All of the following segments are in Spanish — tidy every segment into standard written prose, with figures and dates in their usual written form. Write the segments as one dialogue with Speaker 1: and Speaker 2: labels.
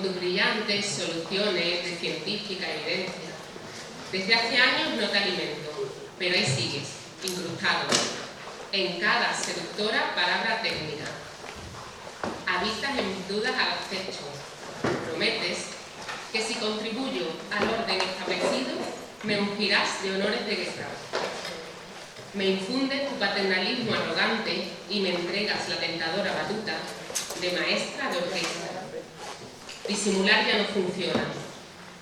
Speaker 1: Sus brillantes soluciones de científica evidencia. Desde hace años no te alimento, pero ahí sigues, incrustado, en cada seductora palabra técnica. Habitas en mis dudas al acecho. Prometes que si contribuyo al orden establecido, me ungirás de honores de guerra. Me infundes tu paternalismo arrogante y me entregas la tentadora batuta de maestra de orquesta. Disimular ya no funciona.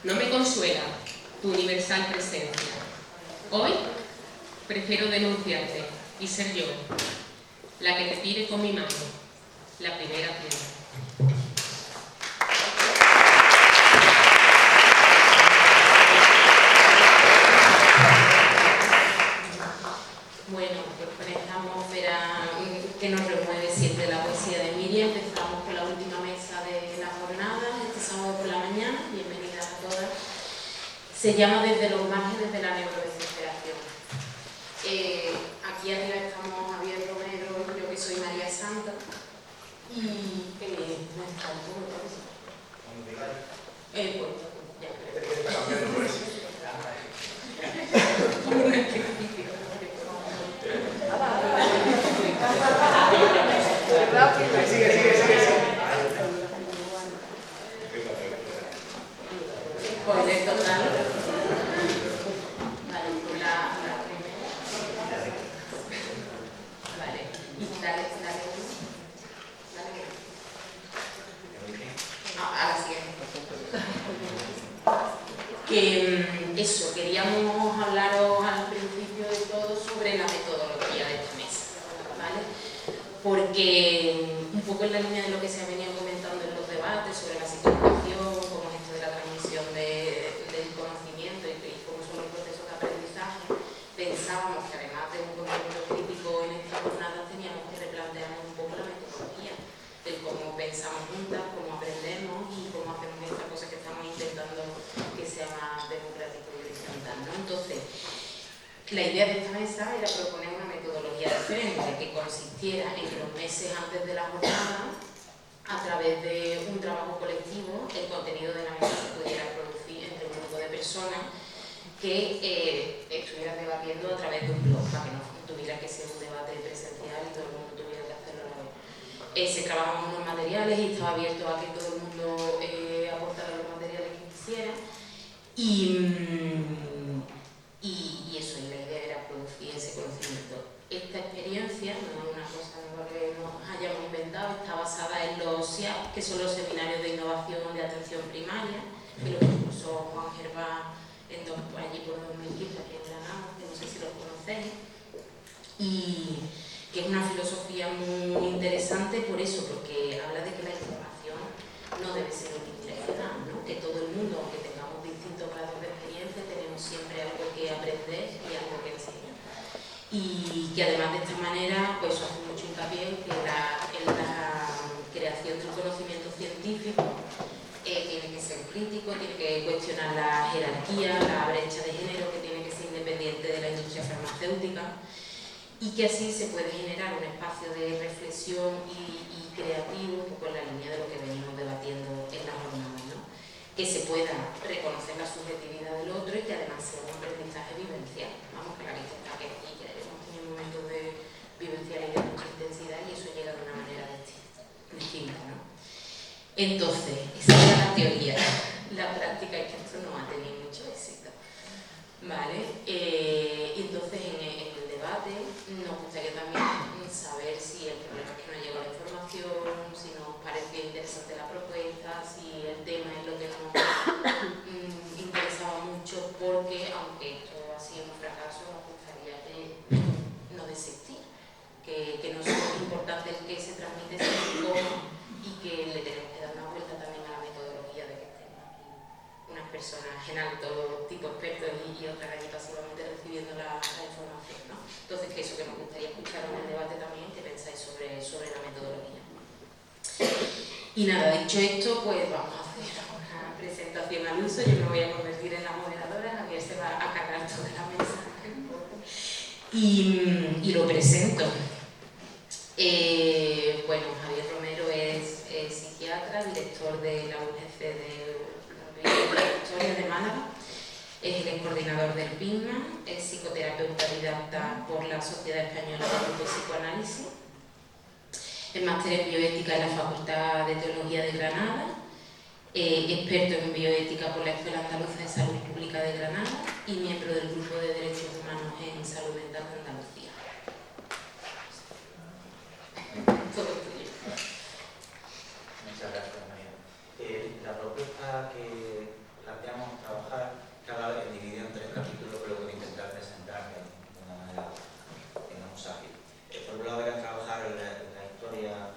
Speaker 1: No me consuela tu universal presencia. Hoy prefiero denunciarte y ser yo la que te tire con mi mano la primera piedra.
Speaker 2: Bueno, pues con esta atmósfera que nos remueve siempre la poesía de Miriam, empezamos con la última mesa de la jornada, este sábado por la mañana. Bienvenidas a todas. Se llama Desde los márgenes de la neurodesesperación. Aquí arriba estamos Javier Romero, yo que soy María Santa, y no está el público, Spoiler total. Vale, por la primera. Vale, y dale. A la siguiente. Que eso, queríamos hablaros al principio de todo sobre la metodología de esta mesa, ¿vale? Porque un poco en la línea de lo que se ha venido comentando en los debates sobre la psicoeducación, cómo es esto de la transmisión del conocimiento y cómo son los procesos de aprendizaje, pensábamos que además de un contenido crítico en esta jornada teníamos que replantearnos un poco la metodología, del cómo pensamos juntas, cómo aprendemos y cómo hacemos esta cosa que estamos intentando que sea más democrático y horizontal, ¿no? Entonces, la idea de esta mesa era proponer una metodología diferente que consistiera en que los meses antes de la jornada, a través de un trabajo colectivo, el contenido de la mesa se pudiera producir entre un grupo de personas que estuvieran debatiendo a través de un blog, para que no tuviera que ser un debate presencial y todo el mundo tuviera que hacerlo a la vez. Se trabajaban unos materiales y estaba abierto a que todo el mundo aportara los materiales que quisiera. Y eso, y la idea era producir ese conocimiento. Esta experiencia no es una cosa nueva que nos hayamos inventado, está basada en los SIAP, que son los seminarios de innovación de atención primaria, que los propuso Juan Gervá allí por 2015 aquí en Granada, que no sé si los conocéis, y que es una filosofía muy interesante por eso, porque habla de que la información no debe ser unidireccional, ¿no? Que todo el mundo, aunque tengamos distintos grados de experiencia, tenemos siempre algo que aprender y algo que enseñar. Y que además de esta manera, pues hace mucho hincapié en que la creación del conocimiento científico tiene que ser crítico, tiene que cuestionar la jerarquía, la brecha de género, que tiene que ser independiente de la industria farmacéutica, y que así se puede generar un espacio de reflexión y creativo, un poco en la línea de lo que venimos debatiendo en la jornada, ¿no? Que se pueda reconocer la subjetividad del otro y que además sea un aprendizaje vivencial. Vamos, que la lista está que aquí ya hemos tenido momentos de vivencialidad de mucha intensidad y eso llega de una manera distinta, ¿no? Entonces, esa es la teoría. La práctica es que esto no ha tenido mucho éxito, ¿vale? Y entonces en el debate nos gustaría también saber si el problema es que no llega la información, si nos parecía interesante la propuesta, si el tema es lo que nos interesaba mucho, porque aunque esto ha sido un fracaso, nos gustaría que no desistir, que no es importante el que se transmite, sino cómo, y que le tenemos que dar una vuelta también a la metodología de que estemos aquí unas personas en alto tipo expertos y otras allí pasivamente recibiendo la información, ¿no? Entonces, que eso que nos gustaría escuchar en el debate también, que pensáis sobre la metodología. Y nada, dicho esto, pues vamos a hacer una presentación al uso. Yo me voy a convertir en la moderadora, Javier se va a cargar toda la mesa y lo presento. Bueno, Javier Romero es psiquiatra, director de la UGC coordinador del PINMA, es psicoterapeuta didacta por la Sociedad Española de Grupo de Psicoanálisis, el máster en bioética en la Facultad de Teología de Granada, experto en bioética por la Escuela Andaluza de Salud Pública de Granada y miembro del Grupo de Derechos Humanos en Salud Mental de Andalucía. Todo tuyo.
Speaker 3: Muchas gracias, María. La propuesta que planteamos trabajar cada vez dividida en 3 capítulos, pero voy a intentar presentar de una manera, digamos, ágil. Por un lado era trabajar la historia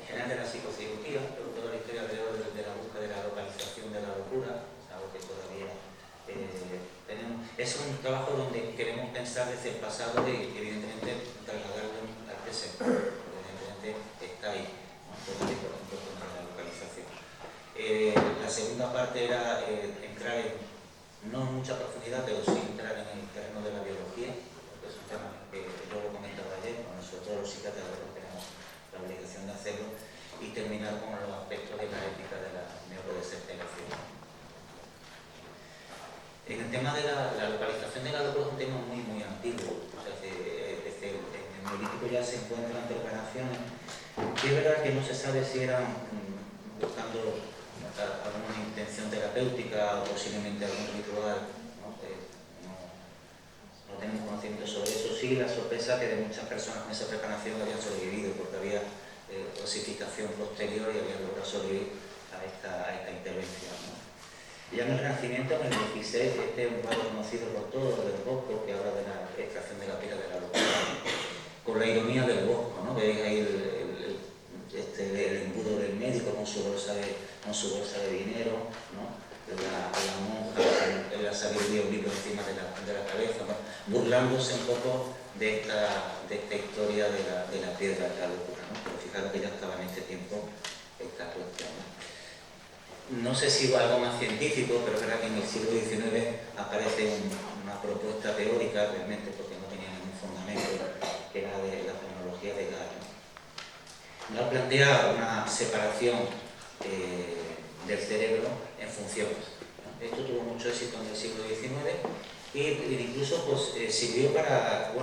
Speaker 3: general de la psicocirugía, pero toda la historia alrededor de la búsqueda de la localización de la locura, es algo que todavía tenemos. Es un trabajo donde queremos pensar desde el pasado y evidentemente trasladarlo al presente. Evidentemente está ahí, ¿no? Todavía, por ejemplo, con la localización. La segunda parte era entrar no en mucha profundidad, pero sí entrar en el terreno de la biología, porque es un tema que yo lo comentaba ayer, bueno, sobre todo los psiquiatras tenemos la obligación de hacerlo, y terminar con los aspectos de la ética de la neurodesesperación. En el tema de la localización de la locura es un tema muy antiguo. O sea, desde el Neolítico ya se encuentran interpelaciones que es verdad que no se sabe si eran buscando alguna intención terapéutica o posiblemente algún ritual. No tenemos conocimiento sobre eso. Sí, la sorpresa que de muchas personas con esa preparación habían sobrevivido porque había osificación posterior y habían logrado sobrevivir a esta intervención, ¿no? Ya en el Renacimiento, en el 16, este es un cuadro conocido por todos, del Bosco, que habla de la extracción de la piedra de la locura, con la ironía del Bosco, ¿no? Veis ahí el embudo del médico con su bolsa de dinero, ¿no? La monja en la sabiduría, un libro encima de la cabeza, ¿no? Burlándose un poco de esta historia de la piedra de la locura, ¿no? Pero fijaros que ya estaba en este tiempo esta cuestión, ¿no? No sé si algo más científico, pero es verdad que en el siglo XIX aparece una propuesta teórica, realmente porque no tenía ningún fundamento, que era de la tecnología de Gall, ¿no? Gall plantea una separación del cerebro en funciones, ¿no? Esto tuvo mucho éxito en el siglo XIX y incluso pues, sirvió para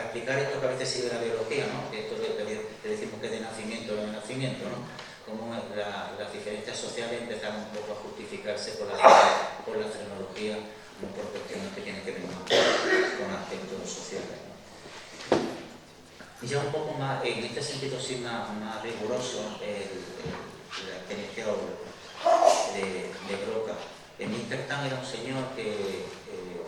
Speaker 3: explicar esto que a veces sigue la biología, ¿no? Que esto le decimos que es de nacimiento o de nacimiento, ¿no? Cómo las diferencias sociales empezaron un poco a justificarse por la tecnología, no por cuestiones que tienen que ver más con aspectos sociales, ¿no? Y ya un poco más, en este sentido sí más riguroso, la experiencia de Broca. Mr. Tan era un señor que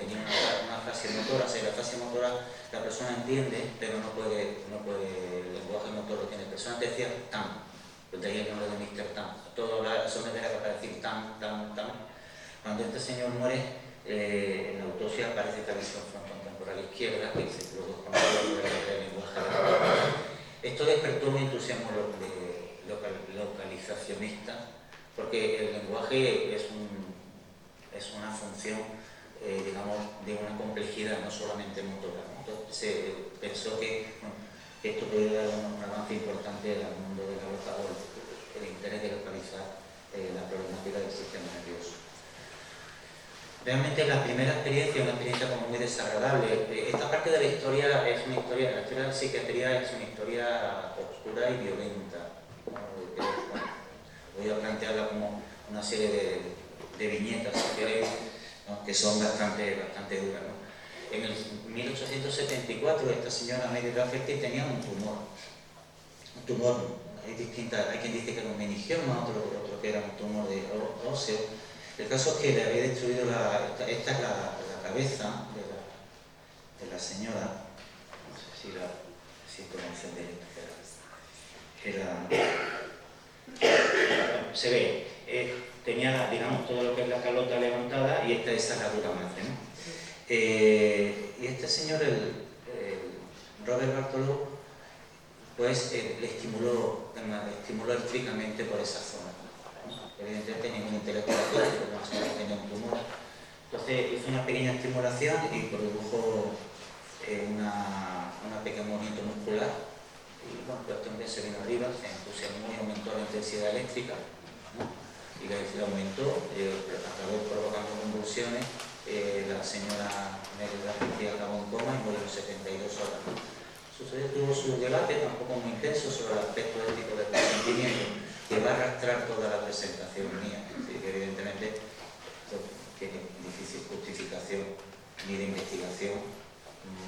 Speaker 3: tenía una fase motora, o sea, la fase motora la persona entiende, pero no puede el lenguaje motor lo tiene. La persona te decía tan. De ahí el nombre de Mr. Tan. Todo eso me era capaz de decir tan. Cuando este señor muere, en la autopsia aparece que ha visto un frontón temporal izquierda, que se produjo con el lenguaje. Esto despertó un entusiasmo localizacionista, porque el lenguaje es una función, digamos, de una complejidad, no solamente motora, ¿no? Entonces se pensó que esto podría dar un avance importante al mundo de la loca, o el interés de localizar la problemática del sistema nervioso. Realmente la primera experiencia, una experiencia como muy desagradable. Esta parte de la historia la historia de la psiquiatría es una historia oscura y violenta, ¿no? Voy a plantearla como una serie de viñetas, si queréis, ¿no? Que son bastante duras, ¿no? En el 1874 esta señora medio edad fértil tenía un tumor, hay quien dice que era un meningioma, otro que era un tumor de óseo. El caso es que le había destruido esta es la cabeza de la señora, no sé si esto va a encender, se ve, tenía, digamos, todo lo que es la calota levantada y esta es la dura madre, ¿no? Y este señor, Robert Bartholow, pues le estimuló eléctricamente por esa zona, ¿no? Evidentemente ningún intelectual tenía un tumor. Entonces hizo una pequeña estimulación y produjo un pequeño movimiento muscular y bueno, cuestión de se vino arriba, se entusiasmó y aumentó la intensidad eléctrica, ¿no? Y la intensidad aumentó, acabó provocando convulsiones la señora Neruda acabó en coma y murió en 72 horas. Sucedió, tuvo su debate tampoco muy intenso sobre el aspecto ético del consentimiento, que va a arrastrar toda la presentación mía, así que evidentemente esto tiene difícil justificación ni de investigación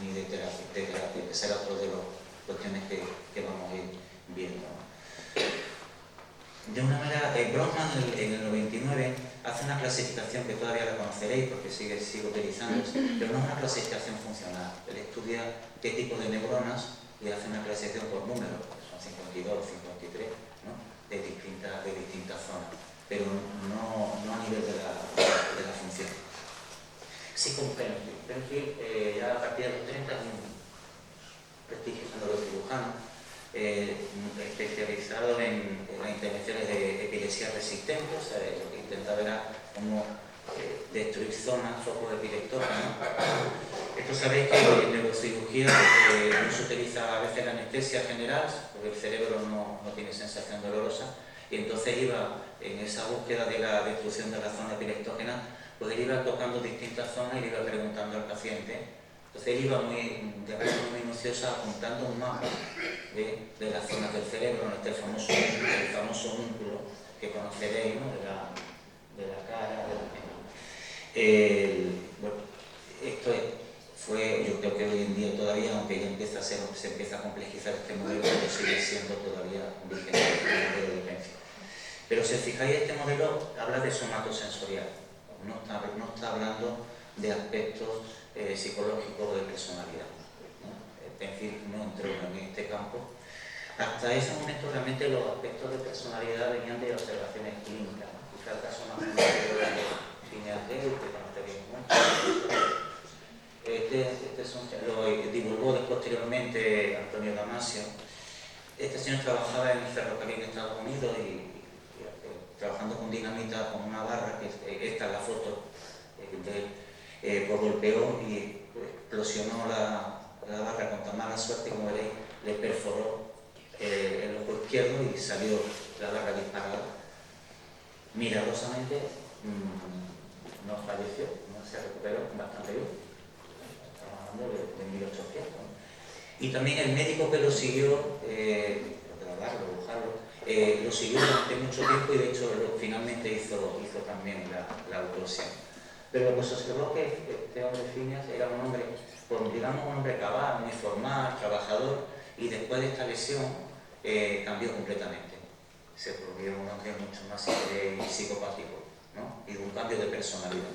Speaker 3: ni de terapia, que será otro de las cuestiones que vamos a ir viendo, ¿no? De una manera, Bronfman en el 99 hace una clasificación que todavía la conoceréis porque sigue utilizándose, pero no es una clasificación funcional. Él estudia qué tipo de neuronas y hace una clasificación por números, son 52 o 53, ¿no? de distintas zonas, pero no a nivel de la función. Sí, con Penfield. Penfield ya a partir de los 30 es un prestigioso neurocirujano, especializado en las intervenciones de epilepsia resistente, o sea, lo que intentaba era cómo destruir zonas, focos epileptógenos. Esto sabéis que en neurocirugía no se utiliza a veces la anestesia general, porque el cerebro no tiene sensación dolorosa, y entonces iba en esa búsqueda de la destrucción de la zona epileptógena, pues él iba tocando distintas zonas y le iba preguntando al paciente. Entonces él iba de manera muy minuciosa apuntando un mapa de las zonas del cerebro, en este famoso músculo que conoceréis, ¿no? de la cara, bueno, esto fue, yo creo que hoy en día todavía, aunque ya se empieza a complejizar este modelo, pero sigue siendo todavía vigente el modelo de Penfield. Pero si os fijáis, este modelo habla de somatosensorial, no está hablando de aspectos psicológicos o de personalidad, ¿no? Penfield no entró en este campo. Hasta ese momento realmente los aspectos de personalidad venían de observaciones clínicas, ¿no? Quizá el caso más conocido de Cineateo, que conoceréis mucho. Lo divulgó posteriormente Antonio Damasio. Este señor trabajaba en el ferrocarril en Estados Unidos y trabajando con dinamita, con una barra, que esta es la foto pues golpeó y explosionó la barra con tan mala suerte, como veréis, le perforó el ojo izquierdo y salió la barra disparada. Milagrosamente no falleció, no se recuperó bastante bien. Estamos hablando de 1800. ¿no? Y también el médico que lo siguió, lo siguió durante mucho tiempo y de hecho finalmente hizo también la autopsia. Pero lo que se observó que este hombre Phineas era un hombre, pues, digamos, un hombre cabal, muy formal, trabajador, y después de esta lesión cambió completamente. Se volvió un hombre mucho más psicopático, ¿no? Y un cambio de personalidad.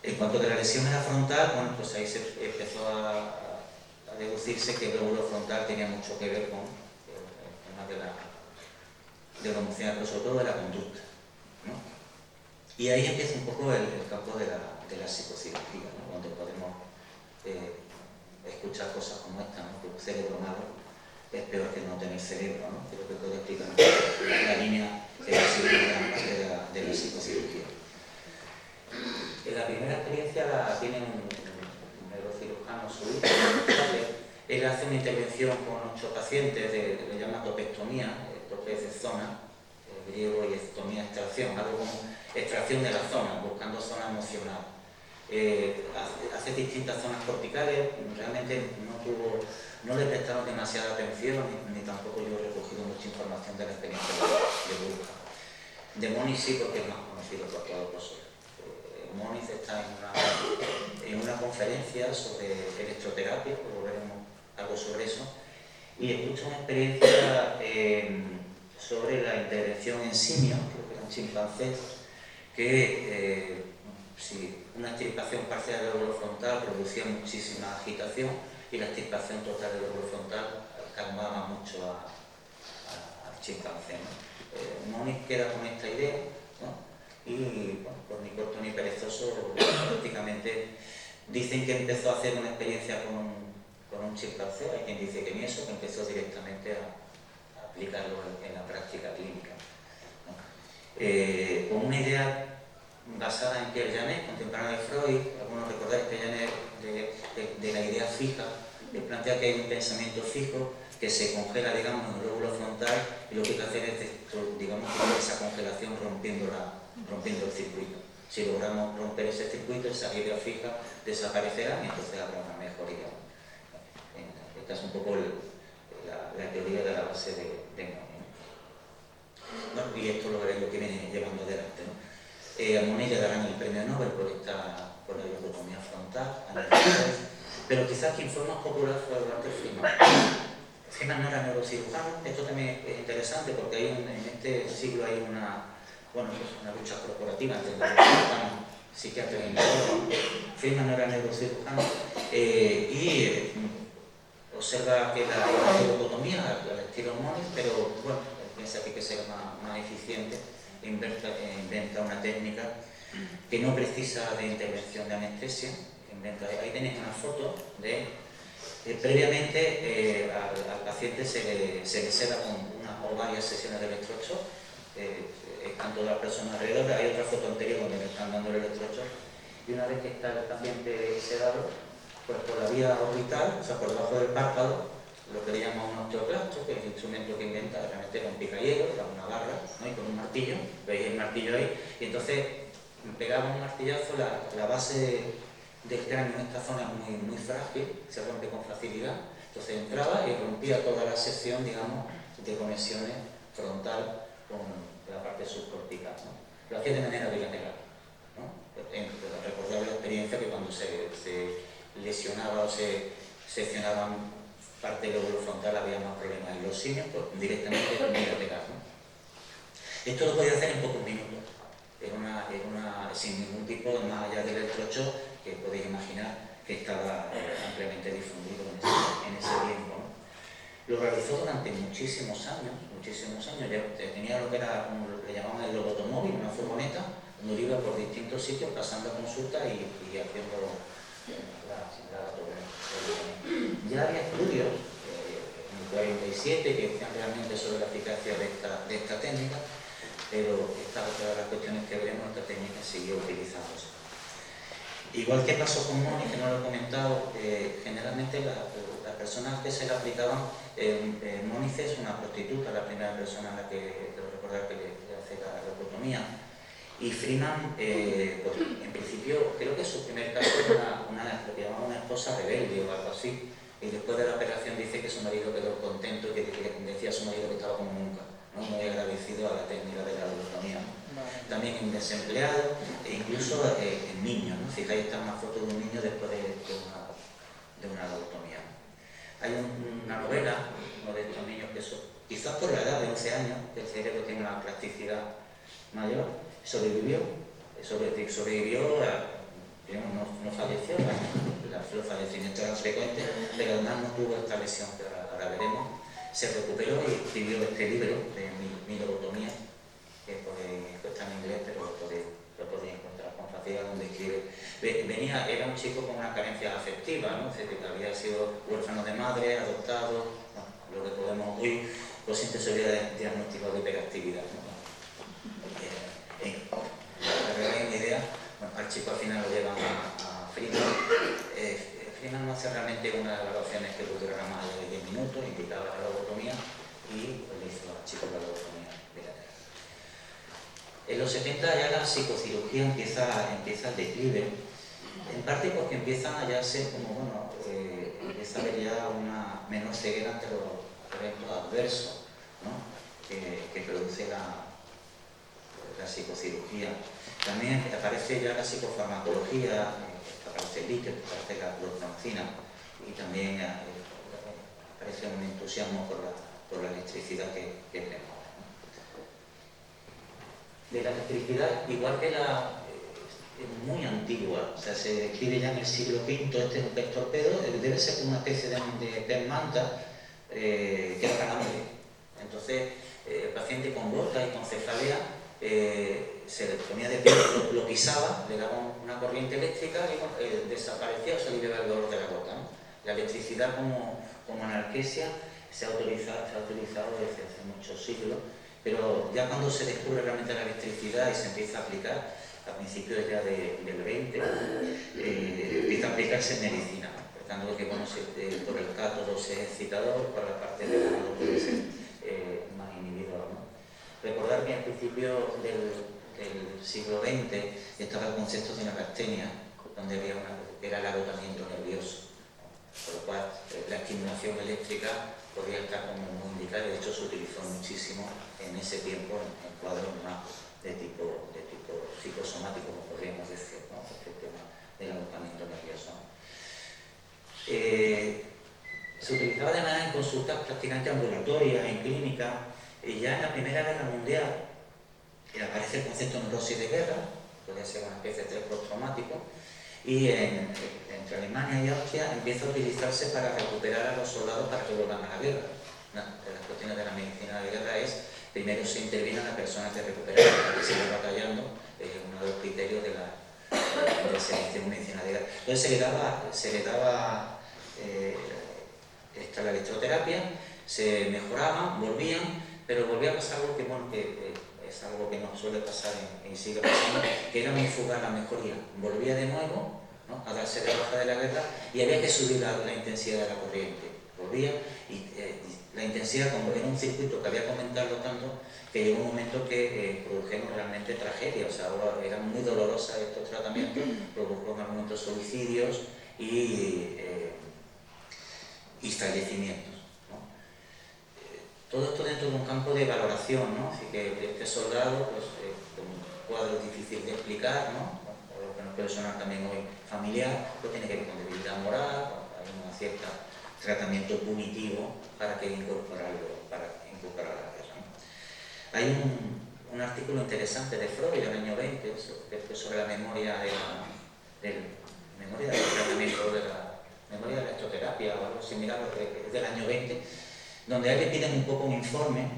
Speaker 3: En cuanto a que la lesión era frontal, bueno, pues ahí se empezó a deducirse que el lóbulo frontal tenía mucho que ver con el tema de lo emocional, pero sobre todo de la conducta, ¿no? Y ahí empieza un poco el campo de la psicocirugía, ¿no? Donde podemos escuchar cosas como esta, ¿no? Que un cerebro malo es peor que no tener cerebro, ¿no? Que es lo que puede explicar la línea de la psicocirugía. La primera experiencia la tiene un neurocirujano suizo. Él hace una intervención con 8 pacientes, le llama topectomía, topez de zona, griego, y estomía, extracción, algo como extracción de la zona, buscando zona emocional. Hace distintas zonas corticales, realmente no le prestaron demasiada atención, ni tampoco yo he recogido mucha información de la experiencia de Burka. De Moniz sí, porque es más conocido por todos vosotros. Moniz está en una conferencia sobre electroterapia, luego veremos algo sobre eso, y escucha una experiencia sobre la intervención en simios, creo que eran chimpancés, que si una extirpación parcial del lóbulo frontal producía muchísima agitación y la extirpación total del lóbulo frontal calmaba mucho al chimpancé, ¿no? Moniz queda con esta idea, ¿no? Y bueno, pues ni corto ni perezoso, prácticamente dicen que empezó a hacer una experiencia con un chimpancé, hay quien dice que ni eso, que empezó directamente a aplicarlo en la práctica clínica, ¿no? Con una idea basada en Pierre Janet, contemporáneo de Freud. Algunos recordáis que Janet de la idea fija, que plantea que hay un pensamiento fijo que se congela, digamos, en el lóbulo frontal, y lo que hay que hacer es, digamos, esa congelación rompiendo el circuito. Si logramos romper ese circuito, esas ideas fijas desaparecerán y entonces habrá una mejoría. Esta es un poco la teoría de la base de Monnet. Bueno, y esto lo que viene llevando adelante, ¿no? A Monnet le darán el premio Nobel por la dicotomía frontal, pero quizás quien fue más popular fue Walter Freeman. Freeman no era neurocirujano. Esto también es interesante porque en este siglo hay una lucha corporativa entre los psiquiatras y neurólogos. Freeman no era neurocirujano y observa que la lobotomía, al estilo Monnet, pero bueno, piensa que hay que ser más eficiente, inventa una técnica que no precisa de intervención de anestesia. Ahí tenéis una foto de previamente al paciente se le seda con una o varias sesiones de electrochoc. Están todas las personas alrededor. Hay otra foto anterior donde le están dando el electrochoc, y una vez que está el paciente sedado, pues por la vía orbital, o sea, por debajo del párpado, lo que le llaman un osteoclasto, que es el instrumento que inventa, realmente era un picayelo, era una barra, ¿no? Y con un martillo, veis el martillo ahí, y entonces pegaba un martillazo, la base del cráneo en esta zona es muy frágil, se rompe con facilidad, entonces entraba y rompía toda la sección, digamos, de conexiones frontal con la parte subcortical, ¿no? Lo hacía de manera bilateral, ¿no? Recordar la experiencia que cuando se lesionaba o se seccionaban parte del lóbulo frontal había más problemas en los simios, pues directamente bilateral, ¿no? Esto lo podía hacer en pocos minutos, sin ningún tipo, más allá del electrochoc, que podéis imaginar que estaba ampliamente difundido en ese tiempo, ¿no? Lo realizó durante muchísimos años, ya tenía lo que era, como le llamaban el lobotomóvil, una furgoneta, donde iba por distintos sitios pasando consultas y haciendo ya había estudios en el 47 que decían realmente sobre la eficacia de esta técnica, pero esta otra de las cuestiones que veremos, esta técnica siguió utilizándose. Igual que pasó con Monnet, que no lo he comentado, generalmente las personas que se le aplicaban, Monnet es una prostituta, la primera persona a la que debo recordar que le hace la lobotomía. Y Freeman, pues, en principio, creo que su primer caso era lo que llamaban una esposa rebelde o algo así. Y después de la operación dice que su marido quedó contento y que decía a su marido que estaba como nunca, ¿no? Muy agradecido a la técnica de la lobotomía, ¿no? También en desempleado e incluso en niños, ¿no? Fijáis, está una foto de un niño después de una lobotomía. Hay una novela, uno de estos niños que quizás por la edad de 11 años, que el cerebro tiene una plasticidad mayor, sobrevivió, no falleció, los fallecimientos eran frecuentes, pero además no tuvo esta lesión que ahora veremos. Se recuperó y escribió este libro de mi lobotomía, que está en inglés, pero lo podéis encontrar con facilidad, donde escribe. Era un chico con una carencia afectiva, ¿no? Es decir, que había sido huérfano de madre, adoptado, bueno, lo que podemos hoy, paciente se había diagnosticado de hiperactividad, ¿no? Para que hagáis una idea, bueno, al chico al final lo llevan a Freeman. Freeman no hace realmente una de las evaluaciones que durara más de 10 minutos, indicaba la lobotomía y le hizo al chico la lobotomía bilateral. En los 70 ya la psicocirugía empieza el declive, en parte porque empiezan a hallarse como, empieza a haber ya una menor ceguera ante los eventos adversos, ¿no? que produce la psicocirugía. También aparece ya la psicofarmacología, aparece el litio, aparece la clorpromacina, y también aparece un entusiasmo por la electricidad que tenemos. De la electricidad, igual que es muy antigua, o sea, se describe ya en el siglo V, este es un pez torpedo, debe ser como una especie de pez manta que era canable. Entonces, el paciente con gota y con cefalea se le ponía de pie, lo pisaba, le daba una corriente eléctrica y desaparecía o se liberaba el dolor de la gota, ¿no? La electricidad como analgesia se ha utilizado desde hace muchos siglos, pero ya cuando se descubre realmente la electricidad y se empieza a aplicar, a principios ya del 20, empieza a aplicarse en medicina, ¿no? Por tanto, que por el cátodo se es excitador, por la parte del ánodo puede ser más inhibidor, ¿no? Recordar que al principio del siglo XX estaba el concepto de neurastenia, donde era el agotamiento nervioso, por lo cual la estimulación eléctrica podría estar como muy indicada, de hecho se utilizó muchísimo en ese tiempo en cuadros más de tipo psicosomático, como podríamos decir, ¿no? Este tema del agotamiento nervioso. Se utilizaba además en consultas prácticamente ambulatorias, en clínicas, y ya en la Primera Guerra Mundial aparece el concepto de neurosis de guerra, podría ser una especie de estrés postraumático, y entre Alemania y Austria empieza a utilizarse para recuperar a los soldados para que vuelvan a la guerra. Una de las cuestiones de la medicina de guerra es, primero se interviene a la persona que recupera, que sigue batallando, es uno de los criterios del servicio de medicina de guerra. Entonces se le daba la electroterapia, se mejoraban, volvían, pero volvía a pasar algo que, bueno, que es algo que no suele pasar y sigue pasando, que era muy fugaz la mejoría. Volvía de nuevo, ¿no?, a darse de baja de la guerra y había que subir la intensidad de la corriente. Volvía y la intensidad, como era un circuito que había que aumentarlo tanto, que llegó un momento que produjeron realmente tragedias. O sea, eran muy dolorosas estos tratamientos, produjo en algún momento suicidios y fallecimientos, ¿no? Todo esto dentro de un campo de valoración, ¿no? Así que este soldado, pues, un cuadro difícil de explicar, ¿no? O lo que nos puede sonar también hoy familiar, pues tiene que ver con debilidad moral, hay un cierto tratamiento punitivo para incorporarlo a la guerra, ¿no? Hay un artículo interesante de Freud del año 20 sobre la memoria del tratamiento de la memoria de la electroterapia o algo similar, es del año 20, donde a él le piden un poco un informe.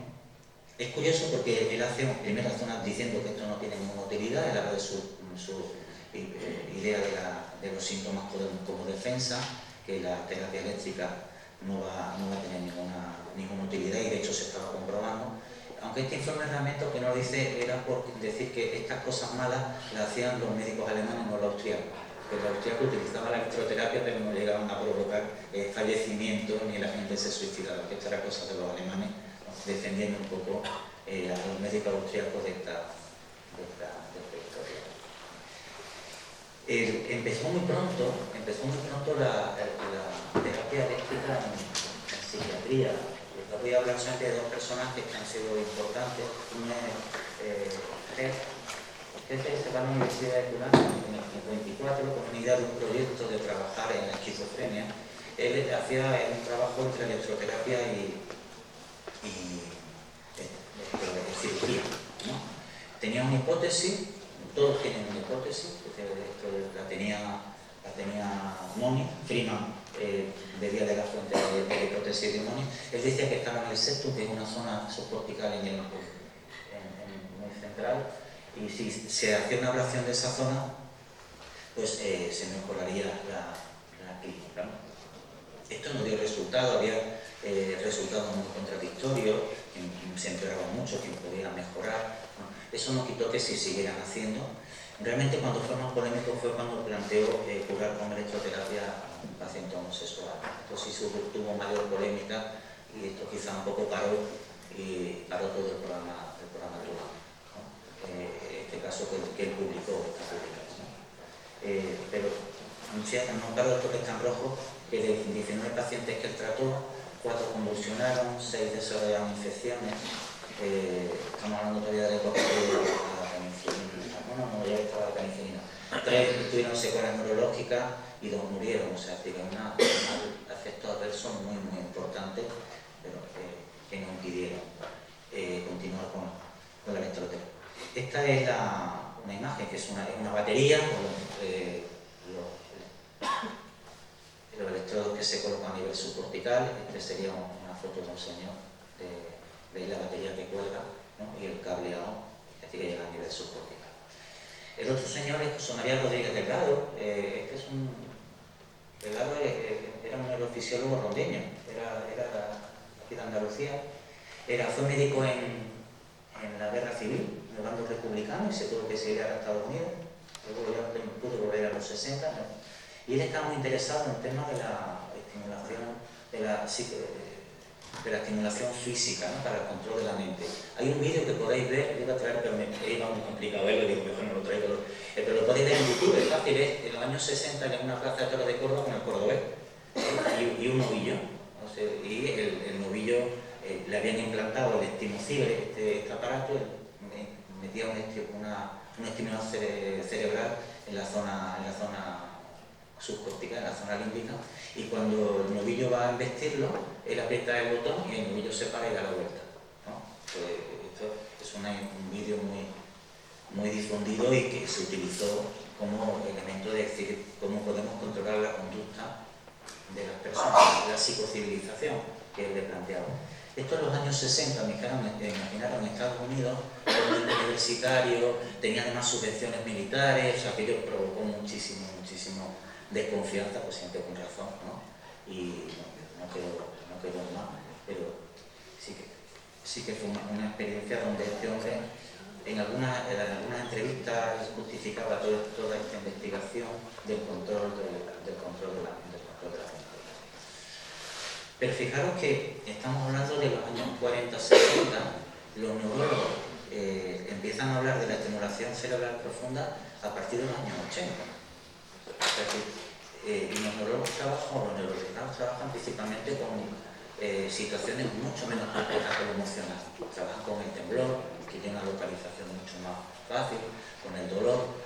Speaker 3: Es curioso porque él hace una primera zona diciendo que esto no tiene ninguna utilidad, él habla de su idea de los síntomas como defensa, que la terapia eléctrica no va a tener ninguna utilidad, y de hecho se estaba comprobando. Aunque este informe realmente lo que nos dice era por decir que estas cosas malas las hacían los médicos alemanes, no los austriacos. Que los austriacos utilizaban la electroterapia, pero no llegaban a provocar fallecimientos ni la gente se suicidaba, que esta era cosa de los alemanes, ¿no?, defendiendo un poco a los médicos austriacos de esta historia. Empezó muy pronto la terapia eléctrica en psiquiatría. Voy a hablar solamente de dos personajes que han sido importantes. Uno es se va a la Universidad de Tulane en el 54 con una idea de un proyecto de trabajar en la esquizofrenia. Él hacía un trabajo entre electroterapia y cirugía, ¿no? Tenía una hipótesis, todos tienen una hipótesis, la tenía Moni, Freeman bebía de la fuente de la hipótesis de Moni. Él decía que estaba en el septum, que es una zona subcortical muy central, y si se hacía una ablación de esa zona, pues se mejoraría la clínica, ¿no? Esto no dio resultado, había resultados muy contradictorios, se empeoraba mucho, que podía mejorar, ¿no? Eso no quitó que se siguieran haciendo. Realmente cuando fue más polémico fue cuando planteó curar con electroterapia a un paciente homosexual. Esto sí tuvo mayor polémica y esto quizá un poco paró todo el programa Truman, ¿no? Este caso que él publicó, esta publicación, ¿no? Pero no paró esto que está en rojo, que de 19 pacientes que él trató, 4 convulsionaron, 6 desarrollaron infecciones. Estamos hablando todavía de época de la penicilina. No, ya estaba la penicilina. 3 tuvieron secuelas neurológicas y 2 murieron. O sea, tiene un efecto adverso muy importante, pero que nos impidieron continuar con la electroterapia. Esta es una imagen que es una batería con los electrodos que se colocan a nivel subcortical. Este sería una foto de un señor de la batería que cuelga, ¿no?, y el cableado que llega a nivel subcortical. El otro señor es José María Rodríguez Delgado. Delgado era un neurofisiólogo rondeño, era aquí de Andalucía. Fue médico en la guerra civil, en el bando republicano, y se tuvo que seguir a Estados Unidos. Luego ya pudo volver a los 60, ¿no? Y él estaba muy interesado en el tema de la estimulación, de la estimulación física, ¿no?, para el control de la mente. Hay un vídeo que podéis ver, iba a traer, pero me iba muy complicado verlo, digo, mejor mártires en los años 60 en una plaza de toros de Córdoba con el cordobés y un novillo. O sea, y el novillo le habían implantado el estimocible, este aparato, metía un estimulador cerebral en la zona subcortical, en la zona límbica, y cuando el novillo va a embestirlo, él aprieta el botón y el novillo se para y da la vuelta, ¿no? Pues esto es un vídeo muy difundido y que se utilizó como elemento de decir cómo podemos controlar la conducta de las personas, la psicocivilización que él le planteaba. Esto en los años 60, imaginaron en Estados Unidos, el universitario, tenía además subvenciones militares, o sea, aquello provocó muchísimo desconfianza, pues siempre con razón, ¿no? Y no quedó mal, pero sí que fue una experiencia donde este hombre, en algunas entrevistas, justificaba toda esta investigación del control de la mente. Pero fijaros que estamos hablando de los años 40-60, los neurólogos empiezan a hablar de la estimulación cerebral profunda a partir de los años 80. O sea que, y los neurólogos trabajan principalmente con situaciones mucho menos complejas que lo emocional. Trabajan con el temblor, que tiene una localización mucho más fácil, con el dolor.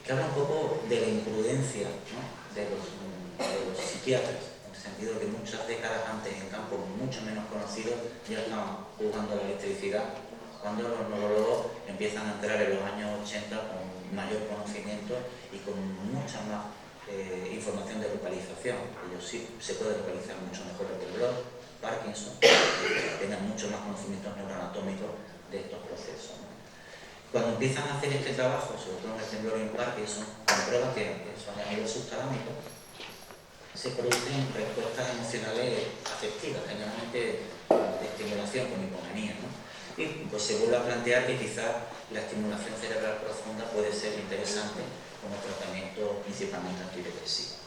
Speaker 3: Que habla un poco de la imprudencia, ¿no?, de los psiquiatras, en el sentido de que muchas décadas antes, en campos mucho menos conocidos, ya estaban jugando a la electricidad, cuando los neurólogos empiezan a entrar en los años 80 con mayor conocimiento y con mucha más información de localización. Ellos sí se puede localizar mucho mejor el temblor, Parkinson, tienen mucho más conocimientos neuroanatómicos de estos procesos, ¿no? Cuando empiezan a hacer este trabajo, sobre todo en el temblor y en Parkinson, comprueban que a nivel subtalámico se producen respuestas emocionales afectivas, generalmente de estimulación con hipomanía, ¿no? Y pues se vuelve a plantear que quizás la estimulación cerebral profunda puede ser interesante como tratamiento principalmente antidepresivo.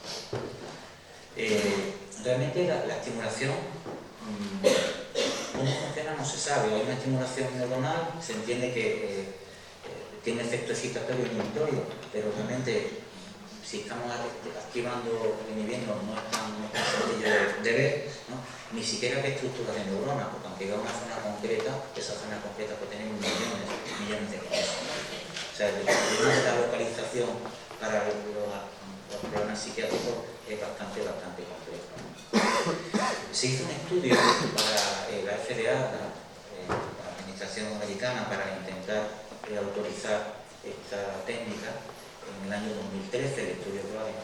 Speaker 3: Realmente la estimulación, cómo funciona no se sabe. Hay una estimulación neuronal, se entiende que tiene efecto excitatorio y inhibitorio, pero realmente si estamos activando o inhibiendo no es tan sencillo de ver, ¿no? Ni siquiera qué estructura de neuronas, porque aunque va a una zona concreta, esa zona concreta puede tener millones de cosas. O sea, el problema de la localización para los problemas psiquiátricos es bastante complejo, ¿no? Se hizo un estudio para la FDA, la Administración Americana, para intentar autorizar esta técnica en el año 2013, el estudio Claudia,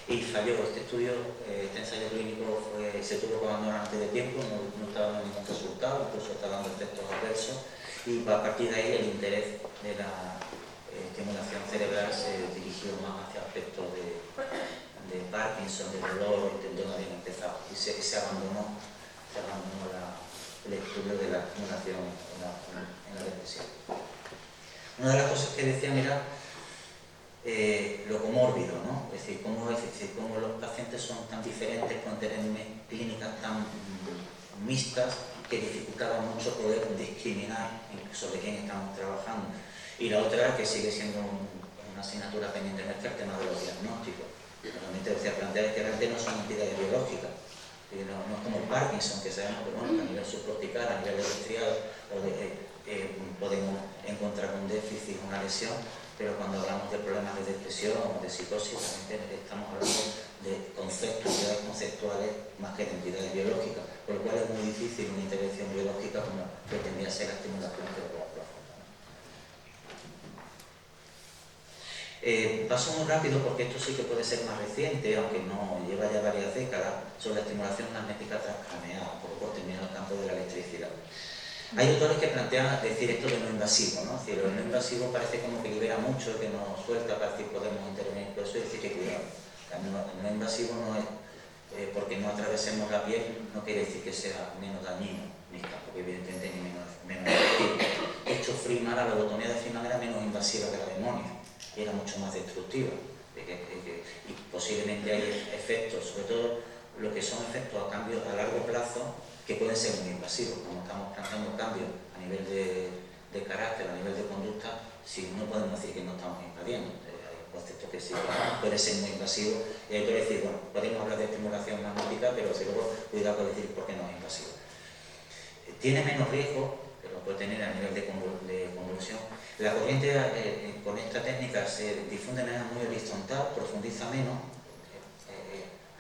Speaker 3: y falló. Este ensayo clínico se tuvo que abandonar antes de tiempo, no estaba dando ningún resultado, incluso estaba dando efectos adversos, y a partir de ahí el interés de la estimulación cerebral se dirigió más hacia aspectos de Parkinson, de dolor, donde habían empezado, y se abandonó el estudio de la estimulación en la depresión. Una de las cosas que decían era lo comórbido, ¿no? Es decir, cómo los pacientes son tan diferentes, pueden tener clínicas tan mixtas que dificultaba mucho poder discriminar sobre quién estamos trabajando. Y la otra, que sigue siendo una asignatura pendiente nuestra, el tema de los diagnósticos. Realmente se plantea que realmente no son entidades biológicas. No es como el Parkinson, que sabemos que, bueno, a nivel subcortical, a nivel de resfriado, podemos encontrar un déficit, una lesión, pero cuando hablamos de problemas de depresión o de psicosis, realmente estamos hablando de entidades conceptuales más que de entidades biológicas, por lo cual es muy difícil una intervención biológica como pretendía ser la estimulación cerebral profunda. Paso muy rápido porque esto sí que puede ser más reciente, aunque no lleva ya varias décadas, sobre la estimulación magnética transcraneal, por terminar el campo de la electricidad. Hay autores que plantean decir esto de no invasivo, ¿no? Es decir, el no invasivo parece como que libera mucho, que nos suelta para decir podemos intervenir, pero eso es decir que cuidado. El no invasivo no es porque no atravesemos la piel, no quiere decir que sea menos dañino, ni tampoco evidentemente ni menos efectivo. De hecho, Freeman, la lobotomía de Freeman era menos invasiva que la de Moniz, y era mucho más destructiva. Y posiblemente hay efectos, sobre todo lo que son efectos a largo plazo, que pueden ser muy invasivos. Como estamos planteando cambios a nivel de carácter, a nivel de conducta, si no podemos decir que no estamos invadiendo. concepto que sí puede ser muy invasivo. Y hay que decir, bueno, podemos hablar de estimulación magnética, pero si luego cuidado con decir por qué no es invasivo. Tiene menos riesgo, pero puede tener a nivel de convulsión. La corriente con esta técnica se difunde de manera muy horizontal, profundiza menos,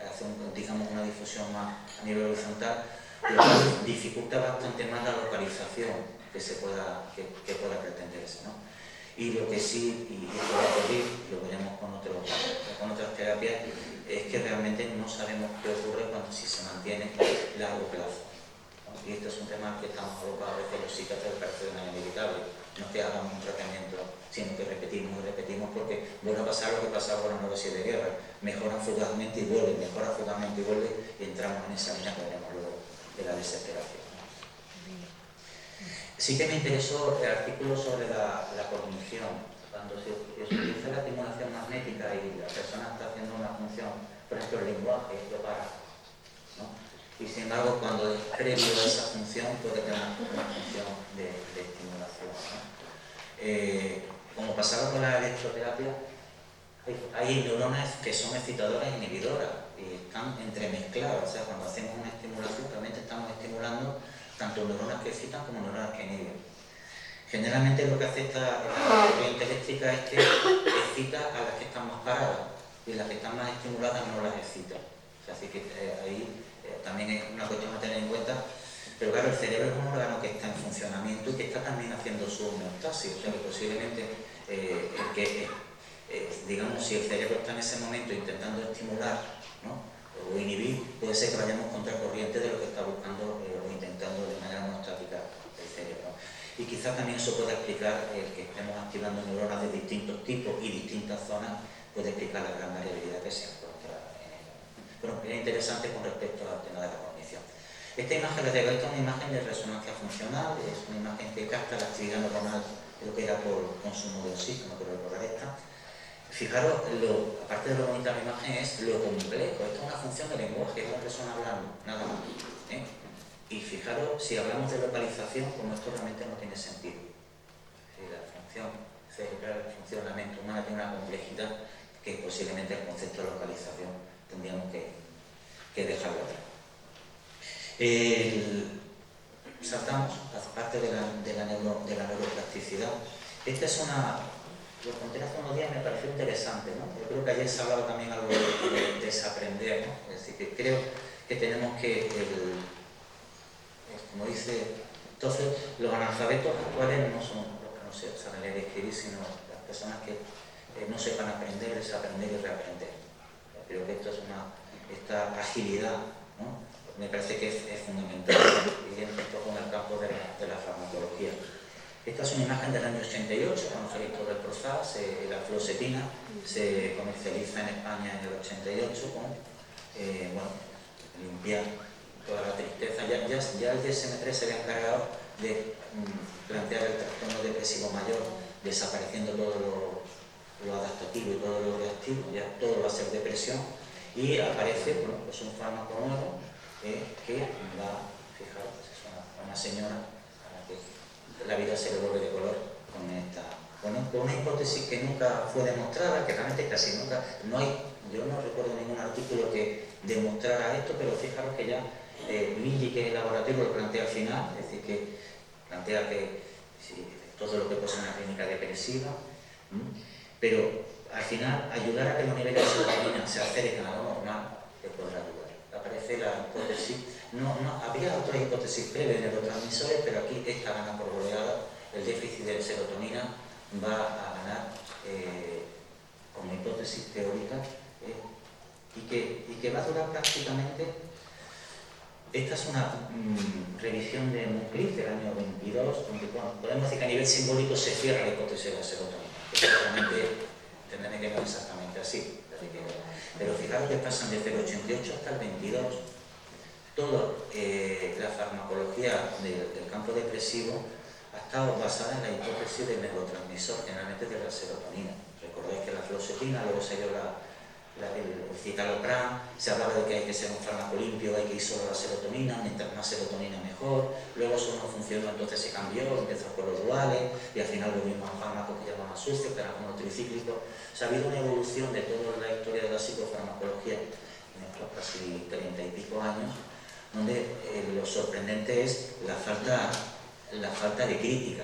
Speaker 3: hace digamos una difusión más a nivel horizontal, lo cual dificulta bastante más la localización que pueda pretenderse, ¿no? Y lo que sí, y esto va a ocurrir, lo veremos con otras terapias, es que realmente no sabemos qué ocurre cuando si se mantiene a largo plazo, ¿no? Y este es un tema que estamos abocados a veces los psiquiatras, parece de manera inevitable. No es que hagamos un tratamiento, sino que repetimos y repetimos, porque vuelve a pasar lo que pasaba con la neurosis de guerra. Mejoran fugazmente y vuelven, mejoran fugazmente y vuelven, y entramos en esa línea que veremos luego de la desesperación. Sí que me interesó el artículo sobre la cognición. Cuando se utiliza la estimulación magnética y la persona está haciendo una función, por ejemplo el lenguaje, lo para, ¿no? Y sin embargo, cuando es previo a esa función, puede tener una función de estimulación, ¿no? Como pasaba con la electroterapia, hay neuronas que son excitadoras e inhibidoras y están entremezcladas. O sea, cuando hacemos una estimulación, realmente estamos estimulando tanto neuronas que excitan como neuronas que inhiben. Generalmente lo que hace esta corriente eléctrica es que excita a las que están más paradas y las que están más estimuladas no las excita. O sea, así que ahí también es una cuestión a tener en cuenta. Pero claro, el cerebro es un órgano que está en funcionamiento y que está también haciendo su homeostasis. O sea, que posiblemente digamos, si el cerebro está en ese momento intentando estimular, ¿no?, o inhibir, puede ser que vayamos contracorriente de lo que está buscando o intentando de manera homeostática el cerebro. Y quizás también eso pueda explicar el que estemos activando neuronas de distintos tipos y distintas zonas, puede explicar la gran variabilidad que se encuentra en ella. Bueno, es interesante con respecto al tema de la cognición. Esta imagen que tengo, esta es una imagen de resonancia funcional, es una imagen que capta la actividad neuronal, creo que era por consumo de oxígeno, pero recordar esta. Fijaros, aparte de lo bonita de la imagen, es lo complejo. Esto es una función de lenguaje, es una persona hablando, nada más, ¿eh? Y fijaros, si hablamos de localización, como esto realmente no tiene sentido. La función cerebral, el funcionamiento humano tiene una complejidad que posiblemente el concepto de localización tendríamos que dejarlo atrás. Saltamos a parte de la neuroplasticidad. Esta es lo conté hace unos días, me pareció interesante, ¿no? Yo creo que ayer se hablaba también algo de desaprender, ¿no? Es decir, que creo que tenemos que, como dice, entonces los analfabetos actuales no son los que no saben leer y escribir, sino las personas que no sepan aprender, desaprender y reaprender. Creo que esto es esta agilidad, ¿no?, me parece que es fundamental, y esto con el campo de la farmacología. Esta es una imagen del año 88, cuando se hizo del Prozac, la fluoxetina se comercializa en España en el 88 con limpiar toda la tristeza. Ya el DSM-3 se había encargado de plantear el trastorno depresivo mayor, desapareciendo todo lo adaptativo y todo lo reactivo, ya todo va a ser depresión, y aparece pues un fármaco nuevo que va, fijaros, es una señora a la que la vida se le vuelve de color con una hipótesis que nunca fue demostrada, que realmente casi nunca, yo no recuerdo ningún artículo que demostrara esto, pero fijaros que ya Mingy, que es el laboratorio, lo plantea al final, es decir, que plantea que todo lo que pasa en una clínica depresiva, pero al final ayudar a que los niveles de serotonina se acerquen a lo normal, que podrá ayudar. Aparece la hipótesis, había otras hipótesis previas de neurotransmisores, pero aquí esta gana por goleada. El déficit de serotonina va a ganar como hipótesis teórica y que va a durar prácticamente. Esta es una revisión de Moncrief del año 22, donde podemos decir que a nivel simbólico se cierra la hipótesis de la serotonina, que realmente tendrá que ver exactamente así. Pero fijaros que pasan desde el 88 hasta el 22. Toda la farmacología del campo depresivo ha estado basada en la hipótesis del neurotransmisor, generalmente de la serotonina. Recordáis que la fluoxetina, luego se dio la el citalopram, se hablaba de que hay que ser un fármaco limpio, hay que ir solo la serotonina, mientras más serotonina mejor, luego eso no funcionó, entonces se cambió, empezó con los duales y al final volvimos a fármacos que llamaban sucios, que eran como tricíclicos. O sea, ha habido una evolución de toda la historia de la psicofarmacología en estos casi 30 y pico años, donde lo sorprendente es la falta de crítica.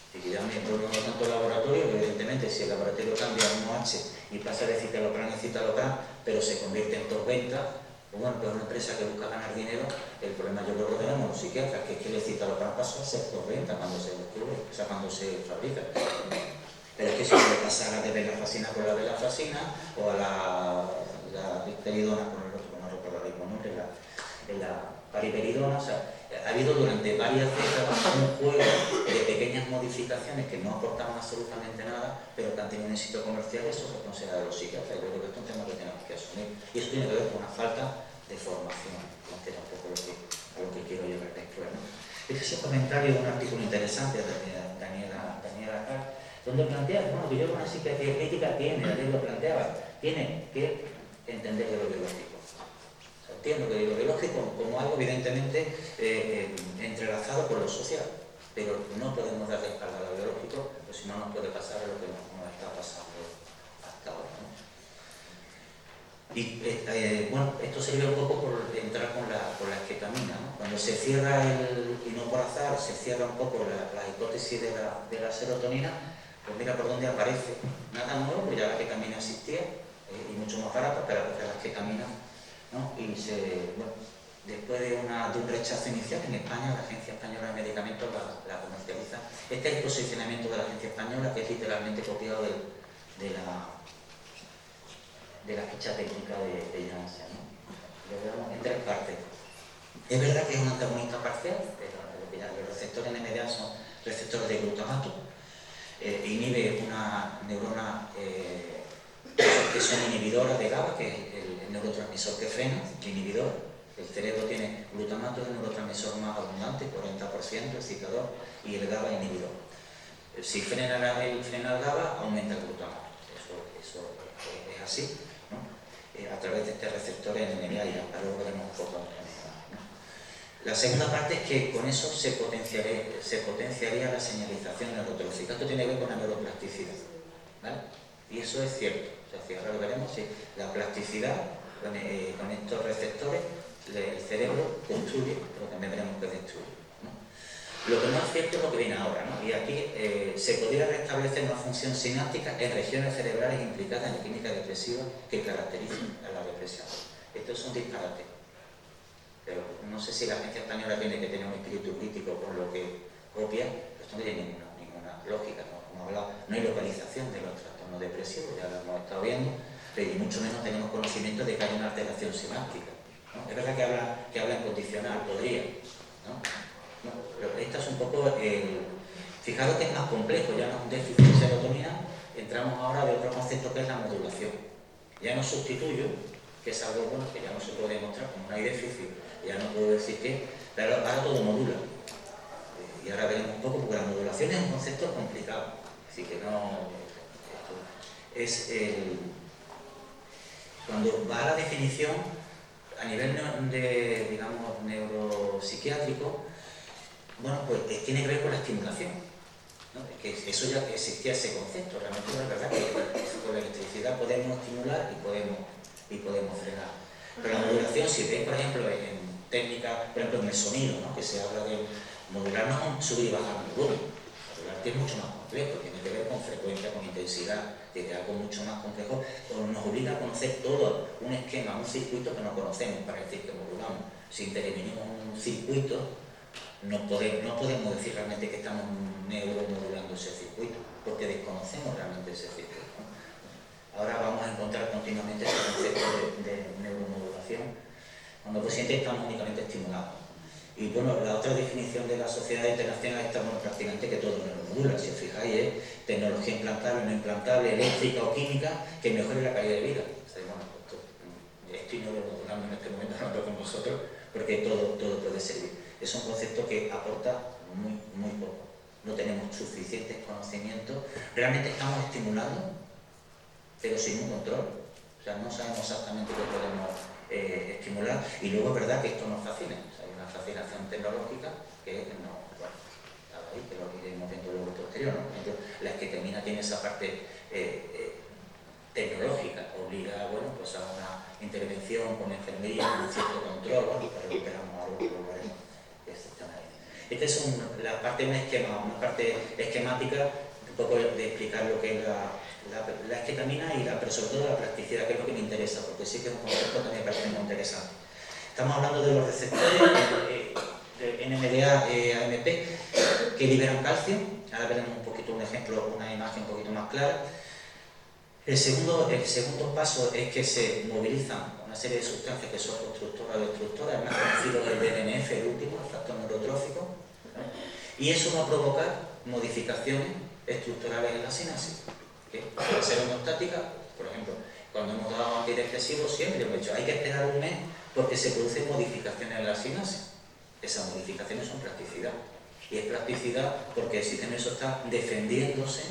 Speaker 3: Y ya me problema tanto el laboratorio, que evidentemente si el laboratorio cambia un OH y pasa de citalopram a citalopram, pero se convierte en top venta, pues bueno, pues una empresa que busca ganar dinero, el problema yo creo que tenemos los psiquiatras, que es que el citalopram pasó a ser top venta cuando se descubre, o sea, cuando se fabrica. Pero es que si le pasa a la de venlafaxina por la venlafaxina, o a la risperidona con el otro, no recuerdo el mismo nombre, la pariperidona, o sea, ha habido durante varias décadas un juego de pequeñas modificaciones que no aportaban absolutamente nada, pero que han tenido un éxito comercial, y eso es responsabilidad de los psiquiatras. Yo creo que esto es un tema que tenemos que asumir. Y eso tiene que ver con una falta de formación, que es un poco a lo que quiero llevar después, ¿no? Este es un comentario de un artículo interesante de Daniela Carr, donde plantea, bueno, que yo con la psiquiatría crítica tiene que entender de lo biológico. Entiendo que lo biológico como algo evidentemente entrelazado con lo social, pero no podemos dar de espalda a lo biológico, pues si no nos puede pasar lo que nos está pasando hasta ahora, ¿no? Y bueno, esto sirve un poco por entrar con la esquetamina, ¿no? Cuando se cierra y no por azar, se cierra un poco la hipótesis de la serotonina, pues mira por dónde aparece. Nada nuevo, pues ya la esquetamina existía, y mucho más barata, pero aparece la esquetamina, ¿no? Y bueno, después de un rechazo inicial en España, la Agencia Española de Medicamentos la comercializa. Este es el posicionamiento de la Agencia Española, que es literalmente copiado de la ficha técnica de Janssen, ¿no? Lo vemos en 3 partes. Es verdad que es un antagonista parcial, pero los receptores NMDA son receptores de glutamato, inhibe una neurona que son inhibidoras de GABA, que es el neurotransmisor que frena, el inhibidor. El cerebro tiene glutamato, el neurotransmisor más abundante, 40%, excitador, y el GABA inhibidor. Si frena el GABA, aumenta el glutamato. Eso es así, ¿no? A través de este receptor NMDA, y luego veremos un poco NMDA, ¿no? La segunda parte es que con eso se potenciaría la señalización neurotrófica. Esto tiene que ver con la neuroplasticidad, ¿vale? Y eso es cierto. O sea, ahora lo veremos, si la plasticidad con estos receptores, el cerebro construye, pero también veremos que destruye, ¿no? Lo que no es cierto es lo que viene ahora, ¿no? Y aquí se podría restablecer una función sináptica en regiones cerebrales implicadas en la química depresiva que caracterizan a la depresión. Esto es un disparate. Pero no sé si la Agencia Española tiene que tener un espíritu crítico con lo que copia, pero esto no tiene ninguna lógica, ¿no? Como hablaba, no hay localización de los trastornos depresivos, ya lo hemos estado viendo, pero y mucho menos tenemos conocimiento de que hay una alteración sináptica, ¿no? Es verdad que habla en condicional, podría, ¿no? Pero esta es un poco fijaros que es más complejo, ya no es un déficit de serotonina, entramos ahora de otro concepto que es la modulación. Ya no sustituyo, que es algo bueno que ya no se puede demostrar, como no hay déficit, ya no puedo decir que, pero ahora todo modula. Y ahora veremos un poco, porque la modulación es un concepto complicado, así que no es cuando va a la definición a nivel digamos neuropsiquiátrico, bueno, pues tiene que ver con la estimulación, ¿no? Es que eso ya existía, ese concepto, realmente no es verdad que con la electricidad podemos estimular y podemos frenar. Pero la modulación, si veis por ejemplo en técnicas, por ejemplo en el sonido, ¿no? Que se habla de modular, no es subir y bajar el volumen. Modular es mucho más complejo, tiene que ver con frecuencia, con intensidad, tiene algo mucho más complejo, nos obliga a conocer todo un esquema, un circuito que no conocemos para decir que modulamos. Si intervenimos en un circuito, no podemos decir realmente que estamos neuromodulando ese circuito, porque desconocemos realmente ese circuito, ¿no? Ahora vamos a encontrar continuamente ese concepto de neuromodulación, cuando los pacientes estamos únicamente estimulados. Y bueno, la otra definición de la Sociedad Internacional está prácticamente que todo neuromodula, si os fijáis, es tecnología implantable, no implantable, eléctrica o química, que mejore la calidad de vida. O sea, bueno, estoy neuromodulando en este momento, hablando con vosotros, porque todo puede servir. Es un concepto que aporta muy poco. No tenemos suficientes conocimientos. Realmente estamos estimulando, pero sin un control. O sea, no sabemos exactamente qué podemos estimular, y luego es verdad que esto nos fascina, o sea, hay una fascinación tecnológica que no, bueno, está ahí, que lo iremos viendo luego posterior, ¿no? Entonces, la esquetamina tiene esa parte tecnológica, obliga, bueno, pues a una intervención con enfermería, con un cierto control, ¿no? Y recuperamos algo que lo veremos. Esta es la parte de una parte esquemática, un poco de explicar lo que es la esquetamina pero sobre todo la plasticidad, que es lo que me interesa, porque sí que es un concepto que me parece muy interesante. Estamos hablando de los receptores de NMDA, AMP, que liberan calcio. Ahora veremos un ejemplo, una imagen un poquito más clara. El segundo paso es que se movilizan una serie de sustancias que son constructoras o destructoras, el más conocido es el BDNF, el último, el factor neurotrófico, ¿no? Y eso va a provocar modificaciones estructurales en la sinapsis, que puede ser homeostática. Por ejemplo, cuando hemos dado antidepresivos, siempre hemos dicho hay que esperar un mes porque se producen modificaciones en la sinapsis. Esas modificaciones son plasticidad. Y es plasticidad porque el sistema nervioso está defendiéndose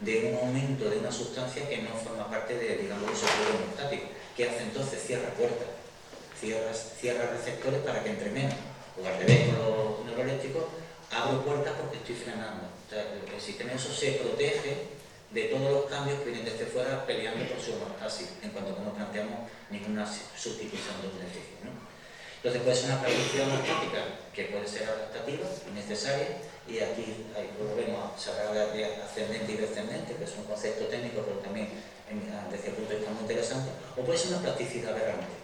Speaker 3: de un aumento de una sustancia que no forma parte de, digamos, de su poder homeostático. ¿Qué hace entonces? Cierra puertas, cierra receptores para que entre menos. O al revés, con los neuroeléctricos, abro puertas porque estoy frenando. O sea, el sistema nervioso se protege de todos los cambios que vienen desde fuera peleando por su homeostasis, en cuanto que no planteamos ninguna sustitución de un beneficio, ¿no? Entonces puede ser una planificación homeostática que puede ser adaptativa, necesaria, y aquí volvemos a hablar de ascendente y descendente, que es un concepto técnico, pero también desde el punto de vista muy interesante, o puede ser una plasticidad aberrante.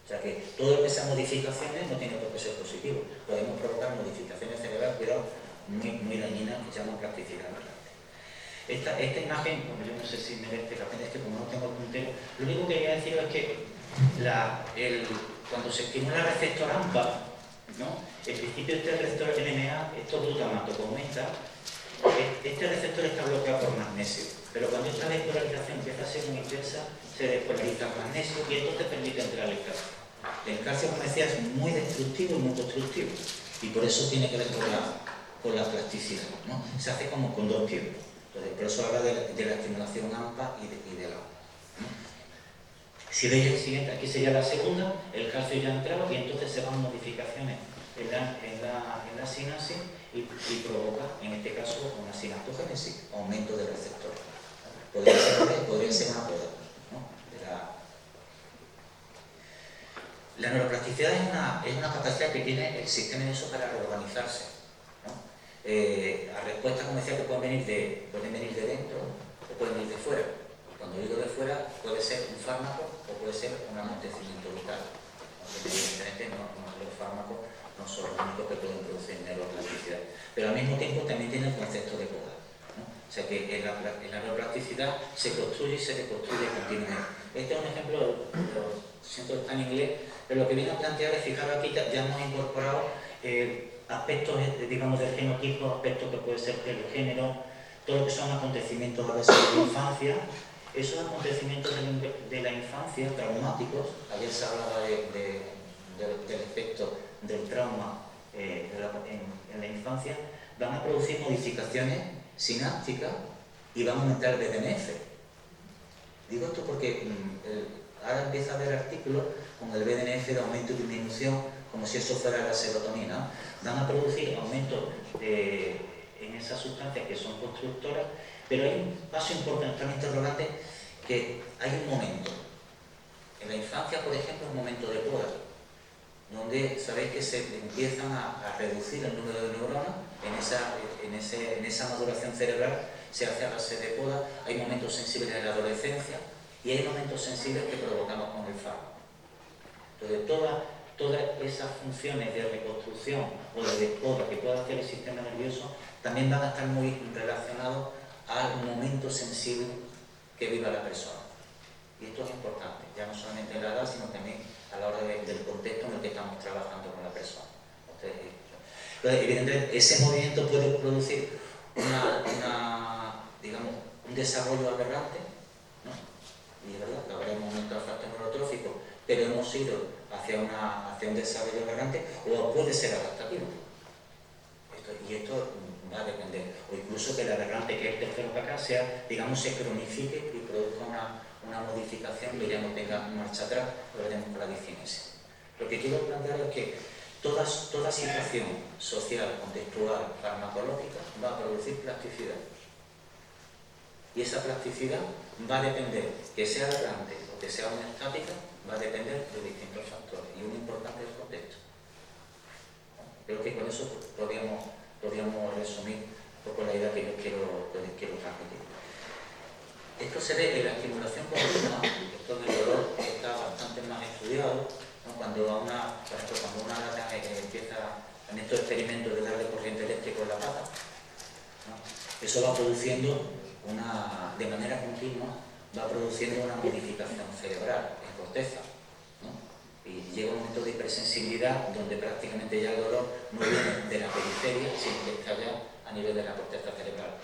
Speaker 3: O sea que todo lo que sean modificaciones no tiene por qué ser positivo. Podemos provocar modificaciones cerebrales, pero muy dañinas, que se llaman plasticidad aberrante. Esta imagen, bueno, yo no sé si merece la pena, es que como no tengo el puntero, lo único que quería decir es que cuando se estimula el receptor AMPA, ¿no? En principio este receptor NMA, esto glutamato como esta, este receptor está bloqueado por magnesio, pero cuando esta despolarización empieza a ser muy intensa, se despolariza el magnesio y esto te permite entrar el calcio. El calcio, como decía, es muy destructivo y muy constructivo, y por eso tiene que ver con la plasticidad, ¿no? Se hace como con dos tiempos. Entonces, por eso habla de la estimulación AMPA y de la... Si veis el siguiente, aquí sería la segunda, el calcio ya ha entrado y entonces se van modificaciones en la sinapsis y provoca, en este caso, una sinaptogénesis, aumento del receptor. Podría ser una poda, ¿no? La neuroplasticidad es una capacidad que tiene el sistema nervioso para reorganizarse, ¿no? A respuestas, como decía, que pueden venir de dentro o pueden venir de fuera. Cuando digo de fuera, puede ser un fármaco o puede ser un acontecimiento vital. Evidentemente, los fármacos no son los únicos que pueden producir neuroplasticidad. Pero al mismo tiempo también tiene el concepto de poda, ¿no? O sea que en la neuroplasticidad se construye y se reconstruye continuamente. Este es un ejemplo, lo siento que está en inglés, pero lo que viene a plantear es, fijaros aquí, ya hemos incorporado aspectos, digamos, del genotipo, aspectos que puede ser del género, todo lo que son acontecimientos a veces de infancia. Esos acontecimientos de la infancia, traumáticos, ayer se hablaba del efecto del trauma en la infancia, van a producir modificaciones sinápticas y van a aumentar el BDNF. Digo esto porque ahora empieza a haber artículos con el BDNF de aumento y disminución, como si eso fuera la serotonina. Van a producir aumentos en esas sustancias que son constructoras. Pero hay un paso importante, un interrogante, que hay un momento. En la infancia, por ejemplo, un momento de poda, donde sabéis que se empiezan a reducir el número de neuronas, en esa maduración cerebral se hace a base de poda. Hay momentos sensibles en la adolescencia y hay momentos sensibles que provocamos con el fármaco. Entonces, todas esas funciones de reconstrucción o de poda que pueda hacer el sistema nervioso también van a estar muy relacionados al momento sensible que viva la persona. Y esto es importante, ya no solamente en la edad, sino también a la hora del contexto en el que estamos trabajando con la persona. Entonces, evidentemente, ese movimiento puede producir digamos, un desarrollo aberrante, ¿no? Y es verdad que habrá un momento de factor neurotrófico, pero hemos ido hacia un desarrollo aberrante, o puede ser adaptativo. Y esto va a depender. o incluso que el aberrante, que es el tercero para acá, sea, digamos, se cronifique y produzca una modificación que ya no tenga marcha atrás, lo veremos con la discinesia. Lo que quiero plantear es que toda situación social, contextual, farmacológica va a producir plasticidad. Y esa plasticidad va a depender, que sea aberrante o que sea homeostática, va a depender de distintos factores. Y uno importante es el contexto. Creo que con eso podríamos resumir un poco la idea que les quiero transmitir. Esto se ve en la estimulación continua, esto del dolor está bastante más estudiado, ¿no? Cuando una rata empieza en estos experimentos de darle corriente eléctrica en la pata, ¿no? Eso va produciendo de manera continua, va produciendo una modificación cerebral en corteza, ¿no? Y llega un momento de hipersensibilidad donde prácticamente ya el dolor no viene de la periferia, sino que está ya a nivel de la corteza cerebral.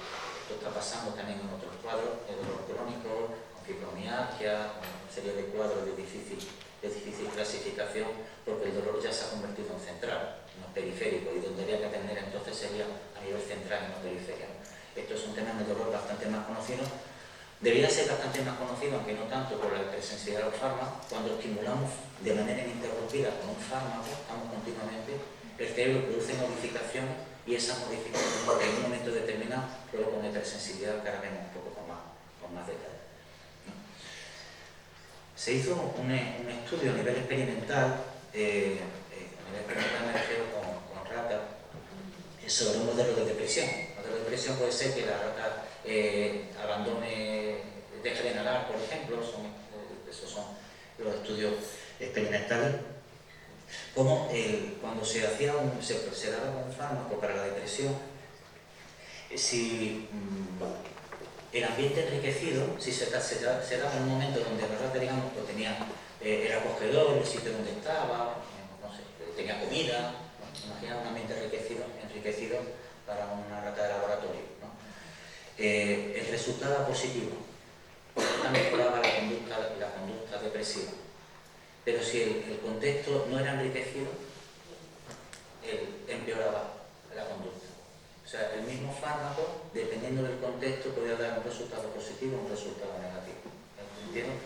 Speaker 3: Esto está pasando también en otros cuadros, el dolor crónico, con fibromialgia, una serie de cuadros de difícil clasificación, porque el dolor ya se ha convertido en central, no periférico, y donde había que atender entonces sería a nivel central y no periferia. Esto es un tema en el dolor bastante más conocido. Debería ser bastante más conocido, aunque no tanto por la hipersensibilidad de los fármacos. Cuando estimulamos de manera ininterrumpida con un fármaco, estamos continuamente, el cerebro produce modificaciones y esas modificaciones en un momento determinado, luego con hipersensibilidad, que ahora vemos un poco con más detalle. Se hizo un estudio a nivel experimental, me refiero con ratas, sobre un modelo de depresión. El modelo de depresión puede ser que la rata deje de nadar, por ejemplo, esos son los estudios experimentales. Como cuando se daba un fármaco para la depresión, si el ambiente enriquecido, si se daba en un momento donde la rata, digamos, pues era acogedor, el sitio donde estaba, no sé, tenía comida, ¿no? Imagina un ambiente enriquecido para una rata de laboratorio, ¿no? El resultado era positivo, mejoraba la conducta depresiva. Pero si el contexto no era enriquecido, empeoraba la conducta. O sea, el mismo fármaco, dependiendo del contexto, podía dar un resultado positivo o un resultado negativo. ¿Entiendes?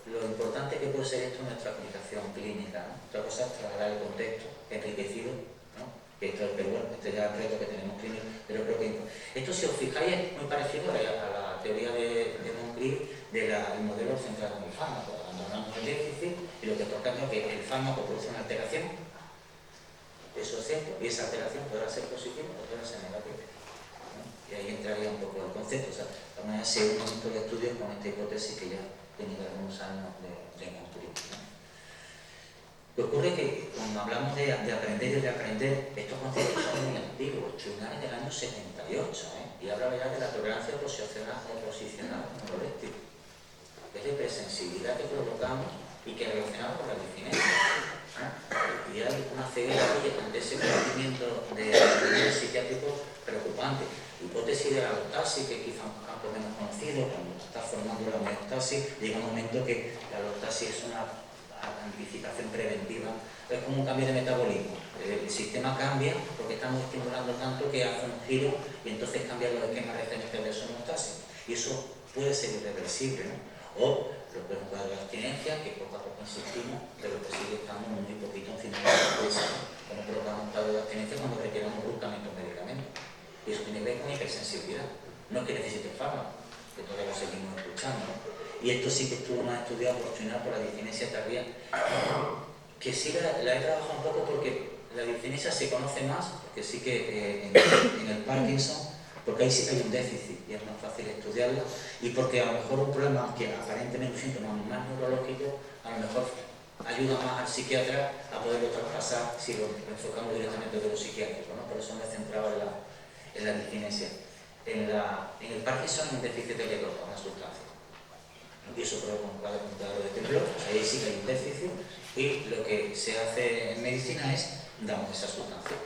Speaker 3: Lo importante que puede ser esto en nuestra aplicación clínica, ¿no? Otra cosa es trasladar el contexto enriquecido, ¿no? Pero bueno, este ya es el reto que tenemos clínico, pero creo que esto, si os fijáis, es muy parecido a la teoría de Moncrief del modelo centrado en el fármaco. Abandonamos el déficit y lo que toca es que el fármaco produce una alteración, eso es cierto, y esa alteración podrá ser positiva o podrá ser negativa, ¿no? Y ahí entraría un poco el concepto. O sea, vamos a hacer un momento de estudio con esta hipótesis que ya tiene algunos años de Moncrief, ¿no? Lo que ocurre es que cuando hablamos de aprender y de aprender, estos conceptos son muy antiguos, tribunales del año 78, y hablaba ya de la tolerancia posicional neuroléctrica, que es la hipersensibilidad que provocamos y que relacionamos con la discinesia. Y hay una ceguera de ese conocimiento de psiquiátrico preocupante. Hipótesis de la alostasis, que quizá un campo menos conocido, cuando está formando la homeostasis, llega un momento que la alostasis es una amplificación preventiva, es como un cambio de metabolismo. El sistema cambia porque estamos estimulando tanto que hace un giro y entonces cambian los esquemas referentes de esa homeostasis. Y eso puede ser irreversible, ¿no? O lo que es un cuadro de abstinencia, que poco a poco insistimos, pero que sigue estando muy poquito encima de la cabeza, como provocamos un cuadro de abstinencia cuando requeramos bruscamente un medicamento. Y eso tiene que ver con hipersensibilidad. No es que necesite fármaco, que todavía lo seguimos escuchando, ¿no? Y esto sí que estuvo más estudiado por la discinesia tardía, que sí la he trabajado un poco porque la discinesia se conoce más, porque sí que en el Parkinson, porque ahí sí que hay un déficit y es más fácil estudiarlo, y porque a lo mejor un problema que aparentemente un síntoma más neurológico, a lo mejor ayuda más al psiquiatra a poderlo traspasar si lo enfocamos directamente de lo psiquiátrico, ¿no? Por eso me he centrado en la discinesia. En el Parkinson hay un déficit de levodopa, una sustancia. Y eso provoca un cuadro de temblor, ahí sí que hay un déficit, y lo que se hace en medicina es damos esa sustancia,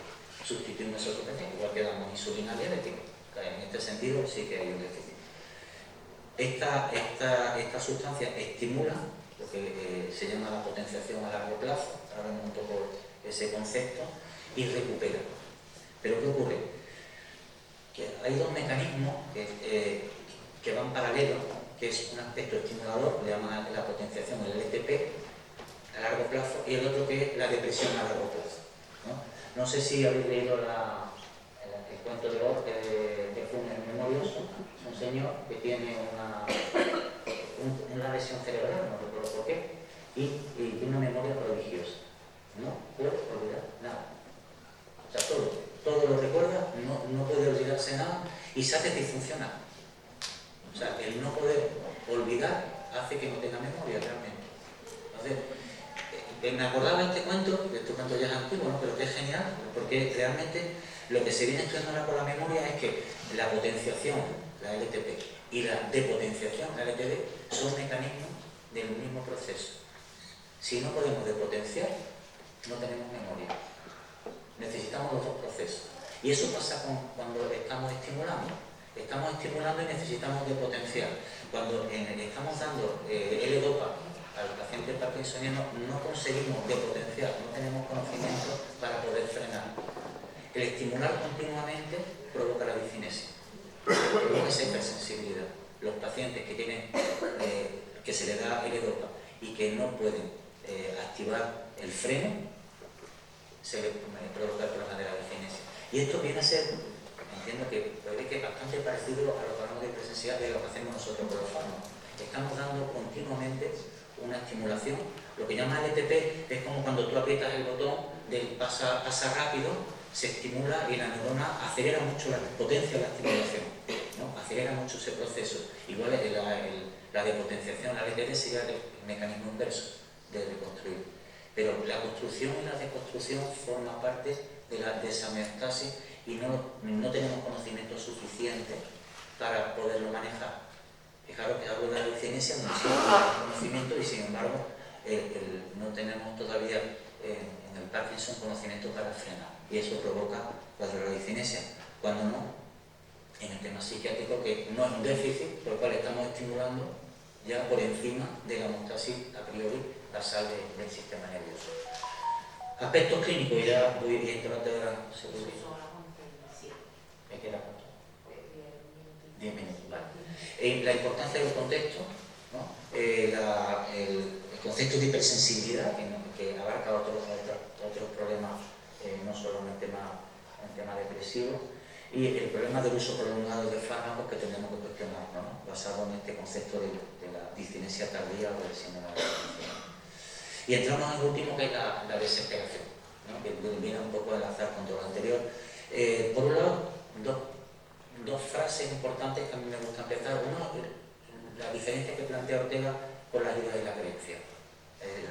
Speaker 3: sustituimos esa sustancia, igual que damos insulina diabética. En este sentido sí que hay un déficit. Esta sustancia estimula lo que se llama la potenciación a largo plazo, ahora vemos un poco ese concepto, y recupera. Pero ¿qué ocurre? que hay dos mecanismos que van paralelos, que es un aspecto estimulador, le llaman la potenciación, el LTP, a largo plazo, y el otro que es la depresión a largo plazo, ¿no? No sé si habéis leído el cuento de Borges de Funes Memorioso, un señor que tiene una lesión cerebral, no recuerdo por qué, y tiene una memoria prodigiosa. No puede olvidar nada. O sea, todo lo recuerda, no puede olvidarse nada y se hace disfuncional. O sea, el no poder olvidar hace que no tenga memoria realmente. Entonces, me acordaba de este cuento ya es antiguo, ¿no? Pero que es genial, porque realmente lo que se viene estudiando ahora con la memoria es que la potenciación, la LTP, y la depotenciación, la LTD, son mecanismos del mismo proceso. Si no podemos depotenciar, no tenemos memoria. Necesitamos los dos procesos. Y eso pasa cuando estamos estimulando. Estamos estimulando y necesitamos depotenciar. Cuando estamos dando L-Dopa al paciente parkinsoniano, no conseguimos depotenciar, no tenemos conocimiento para poder frenar. El estimular continuamente provoca la discinesia, provoca esa hipersensibilidad. Los pacientes que tienen, que se les da L-Dopa y que no pueden activar el freno, se les provoca el problema de la discinesia. Y esto viene a ser, entiendo que puede que es bastante parecido a los fármacos de hipersensibilidad de lo que hacemos nosotros con los fármacos. Estamos dando continuamente una estimulación. Lo que llama LTP es como cuando tú aprietas el botón del pasa rápido, se estimula y la neurona acelera mucho, potencia la estimulación, ¿no? Acelera mucho ese proceso. Igual la depotenciación, la LTP sería el mecanismo inverso de reconstruir. Pero la construcción y la deconstrucción forman parte de esa homeostasis y no tenemos conocimiento suficiente para poderlo manejar. Fijaros que algo de la discinesia no existe conocimiento y sin embargo no tenemos todavía en el Parkinson conocimiento para frenar. Y eso provoca cuadro de la discinesia. Cuando no, en el tema psiquiátrico, que no es un déficit, por el cual estamos estimulando ya por encima de la homeostasis a priori basal del sistema nervioso. Aspectos clínicos, ya voy entrando ahora. ¿Me queda cuánto? 10 minutos, vale. La importancia del contexto, ¿no? El concepto de hipersensibilidad, que abarca otros problemas, no solo en el tema depresivo, y el problema del uso prolongado de fármacos que tenemos que cuestionar, ¿no? Basado en este concepto de la discinesia tardía o del síndrome de la abstinencia. Y entramos en el último, que es la desesperación, ¿no? Que viene un poco a enlazar con todo lo anterior. Por un lado, dos frases importantes que a mí me gusta empezar. Uno, la diferencia que plantea Ortega con las ideas y la creencia.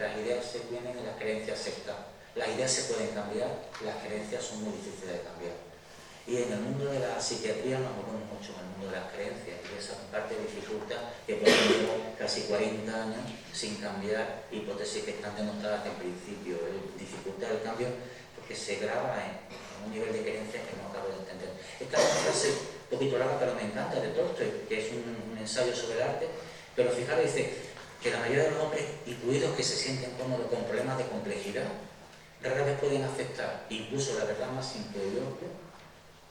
Speaker 3: Las ideas se tienen en las creencias sectas. Las ideas se pueden cambiar, las creencias son muy difíciles de cambiar. Y en el mundo de la psiquiatría nos movemos mucho en el mundo de las creencias, y esa parte dificulta que llevo casi 40 años sin cambiar hipótesis que están demostradas en principio. Dificulta el cambio porque se graba en un nivel de creencias que no acabo de entender. Esta es una frase un poquito larga, pero me encanta, de Tolstoy, que es un ensayo sobre el arte, pero fijaros, dice que la mayoría de los hombres, incluidos que se sienten cómodos con problemas de complejidad, rara vez pueden aceptar incluso la verdad más simple y obvia,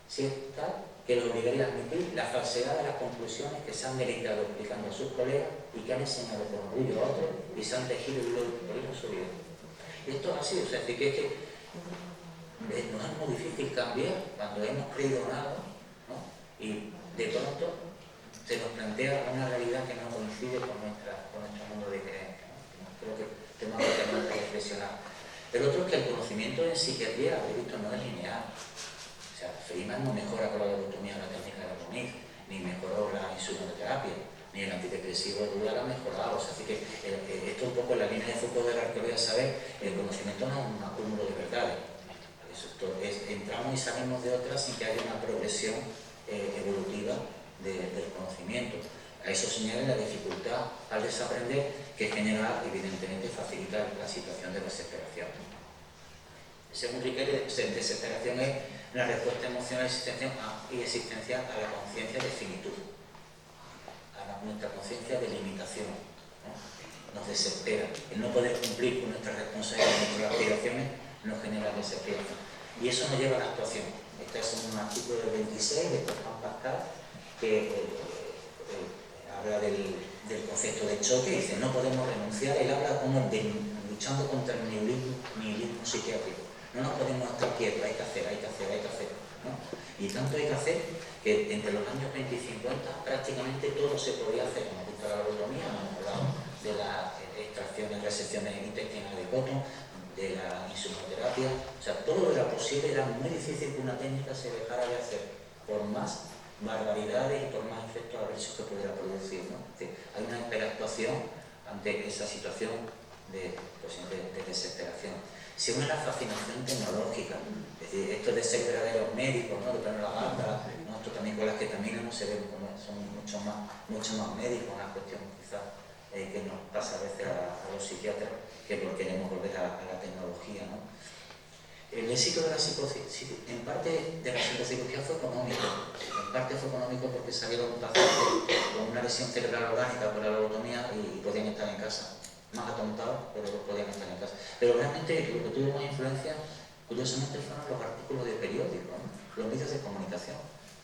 Speaker 3: si es tal que lo obligaría a admitir la falsedad de las conclusiones que se han meditado explicando a sus colegas y que han enseñado con orgullo a otros y se han tejido y lo en su vida. Y esto es así, o sea, es que nos es muy difícil cambiar cuando hemos creído nada, ¿no? Y de pronto se nos plantea una realidad que no coincide con nuestro mundo de creencias, ¿no? Creo que tenemos que reflexionar. El otro es que el conocimiento en psiquiatría, habéis visto, no es lineal. O sea, Feynman no mejora con la lobotomía la técnica de Moniz, ni mejoró la insulinoterapia, ni el antidepresivo duda la ha mejorado. O sea, así que esto un poco en la línea de foco de la que voy a saber, el conocimiento no es un acúmulo de verdades. Entramos y salimos de otras sin que haya una progresión evolutiva del conocimiento. A eso señala la dificultad al desaprender, que genera, evidentemente, facilitar la situación de desesperación. Según Riquet, desesperación es la respuesta emocional y existencial a la conciencia de finitud, a nuestra conciencia de limitación, ¿no? Nos desespera. El no poder cumplir con nuestras responsabilidades y nuestras aspiraciones nos genera desesperación. Y eso nos lleva a la actuación. Este es un artículo del 26 de Florent Pascal que habla del concepto de choque y dice no podemos renunciar. Él habla como de luchando contra el nihilismo psiquiátrico. No nos podemos estar quietos, hay que hacer, ¿no? Y tanto hay que hacer que entre los años 20 y 50 prácticamente todo se podía hacer. Hemos visto la lobotomía, hemos hablado de las extracciones, resecciones intestinales de Cotton, de la insunoterapia, o sea, todo era posible, era muy difícil que una técnica se dejara de hacer por más barbaridades y por más efectos adversos que pudiera producir, ¿no? Es decir, hay una hiperactuación ante esa situación de desesperación. Se une la fascinación tecnológica, es decir, esto de ser verdaderos médicos, ¿no? De poner la banda, ¿no? Esto también con las que también no se ven como son mucho más médicos, una cuestión quizás que nos pasa a veces a los psiquiatras, que queremos volver a la tecnología, ¿no? El éxito de la psicocirugía, en parte de la psicocirugía fue económico, porque salieron pacientes con una lesión cerebral orgánica por la lobotomía y podían estar en casa, más atontados, pero podían estar en casa. Pero realmente lo que tuvo más influencia, curiosamente, fueron los artículos de periódicos, ¿no? Los medios de comunicación.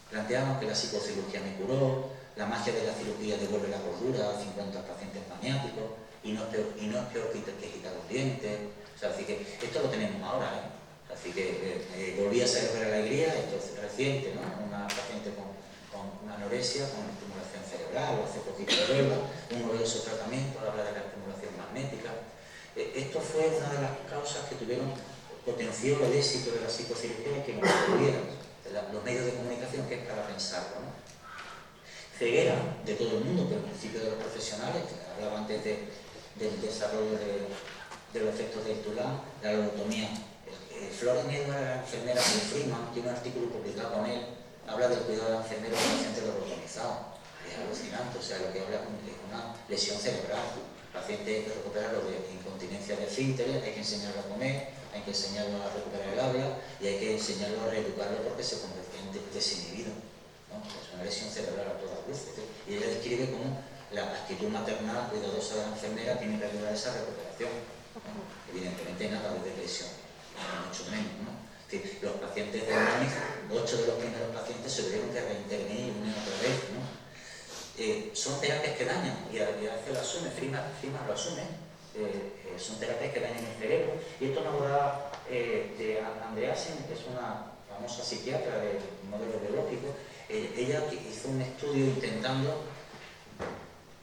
Speaker 3: Planteaban que la psicocirugía me curó, la magia de la cirugía devuelve la cordura a 50 pacientes maniáticos, y no es peor que quitar los dientes. O sea, así que esto lo tenemos ahora, ¿eh? Así que volví a celebrar la alegría, esto es reciente, ¿no? Una paciente con una anorexia, con estimulación cerebral, hace poquito de verla, un novedoso tratamiento, habla de la estimulación magnética. Esto fue una de las causas que potenció el éxito de la psicocirugía y que nos tuvieron los medios de comunicación, que es para pensarlo, ¿no? Ceguera de todo el mundo, pero al principio de los profesionales, hablaba antes del desarrollo de los efectos del Tulán, la lobotomía. Florent Edwards, la enfermera de Freeman, tiene un artículo publicado con él, habla del cuidado de la enfermera de pacientes lobotomizados. Es alucinante, o sea, lo que habla es una lesión cerebral. El paciente hay que recuperarlo de incontinencia de esfínteres, hay que enseñarlo a comer, hay que enseñarlo a recuperar el habla y hay que enseñarlo a reeducarlo porque se convierte en desinhibido, ¿no? Es una lesión cerebral a todas luces. Y ella describe cómo la actitud maternal cuidadosa de la enfermera tiene que ayudar a esa recuperación, ¿no? Evidentemente nada de depresión, mucho menos, ¿no? Es decir, los pacientes de Múnich, 8 de los primeros pacientes se tuvieron que reintervenir una y otra vez, ¿no? Son terapias que dañan, y a veces lo asume, Freeman lo asume, son terapias que dañan el cerebro. Y esto nos habla de Andreasen, que es una famosa psiquiatra de modelo biológico. Ella hizo un estudio intentando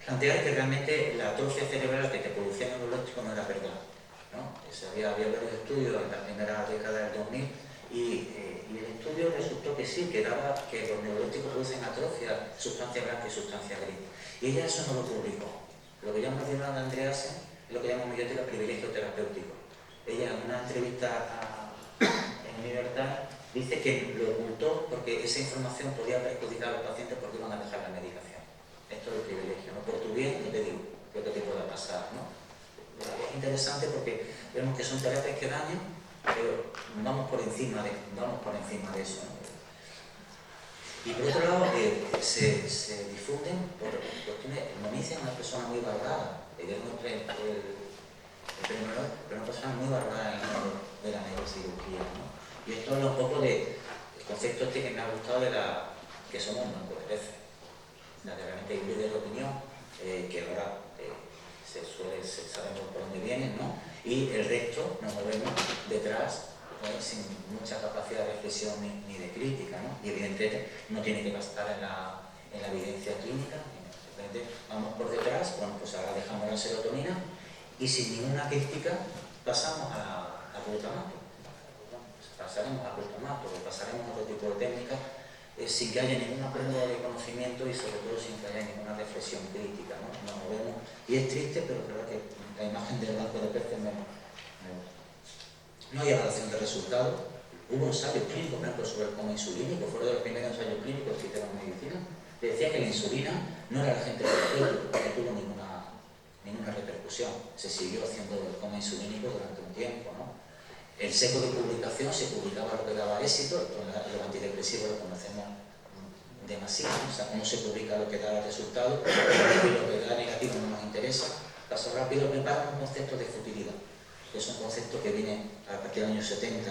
Speaker 3: plantear que realmente la atrofia cerebral que te producía el neurológico no era verdad, ¿no? Había varios estudios en la primera década del 2000 y el estudio resultó que sí, que los neurológicos producen atrofia, sustancia blanca y sustancia gris. Y ella eso no lo publicó. Lo que llama Fernanda Andreasen es lo que llama mimética privilegio terapéutico. Ella en una entrevista en Libertad dice que lo ocultó porque esa información podía perjudicar a los pacientes porque iban a dejar la medicación. Esto es el privilegio, ¿no? Por tu bien no te digo lo que te pueda pasar, ¿no? Es interesante porque vemos que son terapias que dañan, pero vamos por encima de eso, ¿no? Y por otro lado, se difunden por cuestiones. Moniz es una persona muy valorada, pero una persona muy valorada en el mundo de la neurocirugía, ¿no? Y esto habla un poco del concepto que me ha gustado que somos un banco de peces. Realmente hay un líder de opinión que ahora sabemos por dónde vienen, ¿no? Y el resto nos movemos detrás, sin mucha capacidad de reflexión ni de crítica, ¿no? Y evidentemente no tiene que bastar en la evidencia clínica, simplemente vamos por detrás. Bueno, pues ahora dejamos la serotonina y sin ninguna crítica pasamos a glutamato. Pasaremos a glutamato o pasaremos a otro tipo de técnicas sin que haya ninguna prueba de conocimiento y sobre todo sin que haya ninguna reflexión crítica, ¿no? Nos movemos. Y es triste, pero creo que la imagen del banco de peces me gusta. No hay evaluación de resultados. Hubo ensayos clínicos, por ejemplo, sobre el coma insulínico, fueron de los primeros ensayos clínicos que hicieron en medicina. Decía que la insulina no era el agente terapéutico, no tuvo ninguna repercusión. Se siguió haciendo el coma insulínico durante un tiempo, ¿no? El seco de publicación se publicaba lo que daba éxito, los antidepresivos lo conocemos demasiado, o sea, cómo se publica lo que da resultado, lo que da negativo no nos interesa. Paso rápido, preparan un concepto de futilidad, que es un concepto que viene a partir del año 70,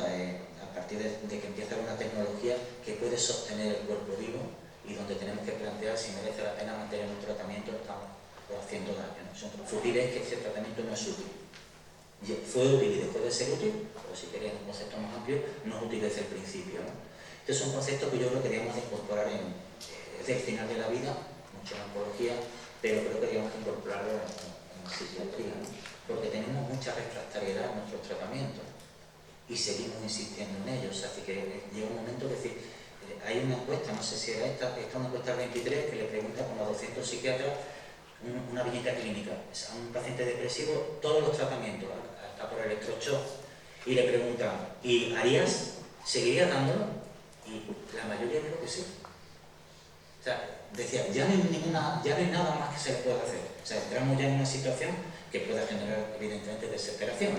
Speaker 3: a partir de que empieza una tecnología que puede sostener el cuerpo vivo y donde tenemos que plantear si merece la pena mantener un tratamiento o haciendo daño, ¿no? Fútil es que ese tratamiento no es útil. Fue útil y dejó de ser útil, o si queréis un concepto más amplio, no es útil desde el principio, ¿no? Este es un concepto que yo creo que queríamos incorporar desde el final de la vida, mucho en oncología, pero creo que queríamos incorporarlo en psiquiatría, ¿no? Porque tenemos mucha refractariedad en nuestros tratamientos y seguimos insistiendo en ellos. Así que llega un momento de decir, hay una encuesta, no sé si era esta una encuesta 23 que le pregunta como a 200 psiquiatras una viñeta clínica a un paciente depresivo, todos los tratamientos, hasta por electroshock, y le preguntan, ¿y seguirías dándolo? Y la mayoría dijo que sí. O sea, decía, ya no hay nada más que se le pueda hacer. O sea, entramos ya en una situación que pueda generar evidentemente desesperación,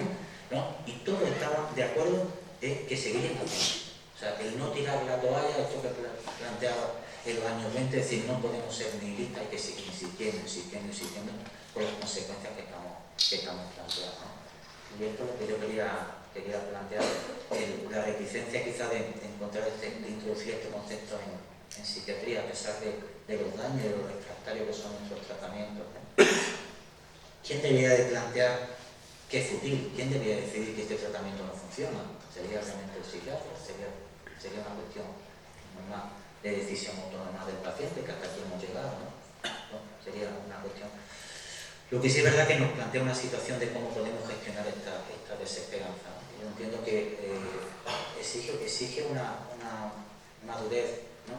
Speaker 3: ¿no? Y todos estaban de acuerdo en que seguirían haciendo. O sea, el no tirar la toalla, esto que planteaba en los años 20, es decir, no podemos ser nihilistas, hay que seguir insistiendo por las consecuencias que estamos planteando, ¿no? Y esto es lo que yo quería plantear, la reticencia quizá de encontrar de introducir este concepto en psiquiatría, a pesar de los daños y de los refractarios que son nuestros tratamientos, ¿no? ¿Quién debería de plantear que es fútil? ¿Quién debería decidir que este tratamiento no funciona? ¿Sería realmente el psiquiatra? Sería una cuestión más de decisión autónoma del paciente, que hasta aquí hemos llegado, ¿no? Sería una cuestión. Lo que sí es verdad que nos plantea una situación de cómo podemos gestionar esta desesperanza, ¿no? Yo entiendo que exige una madurez, ¿no?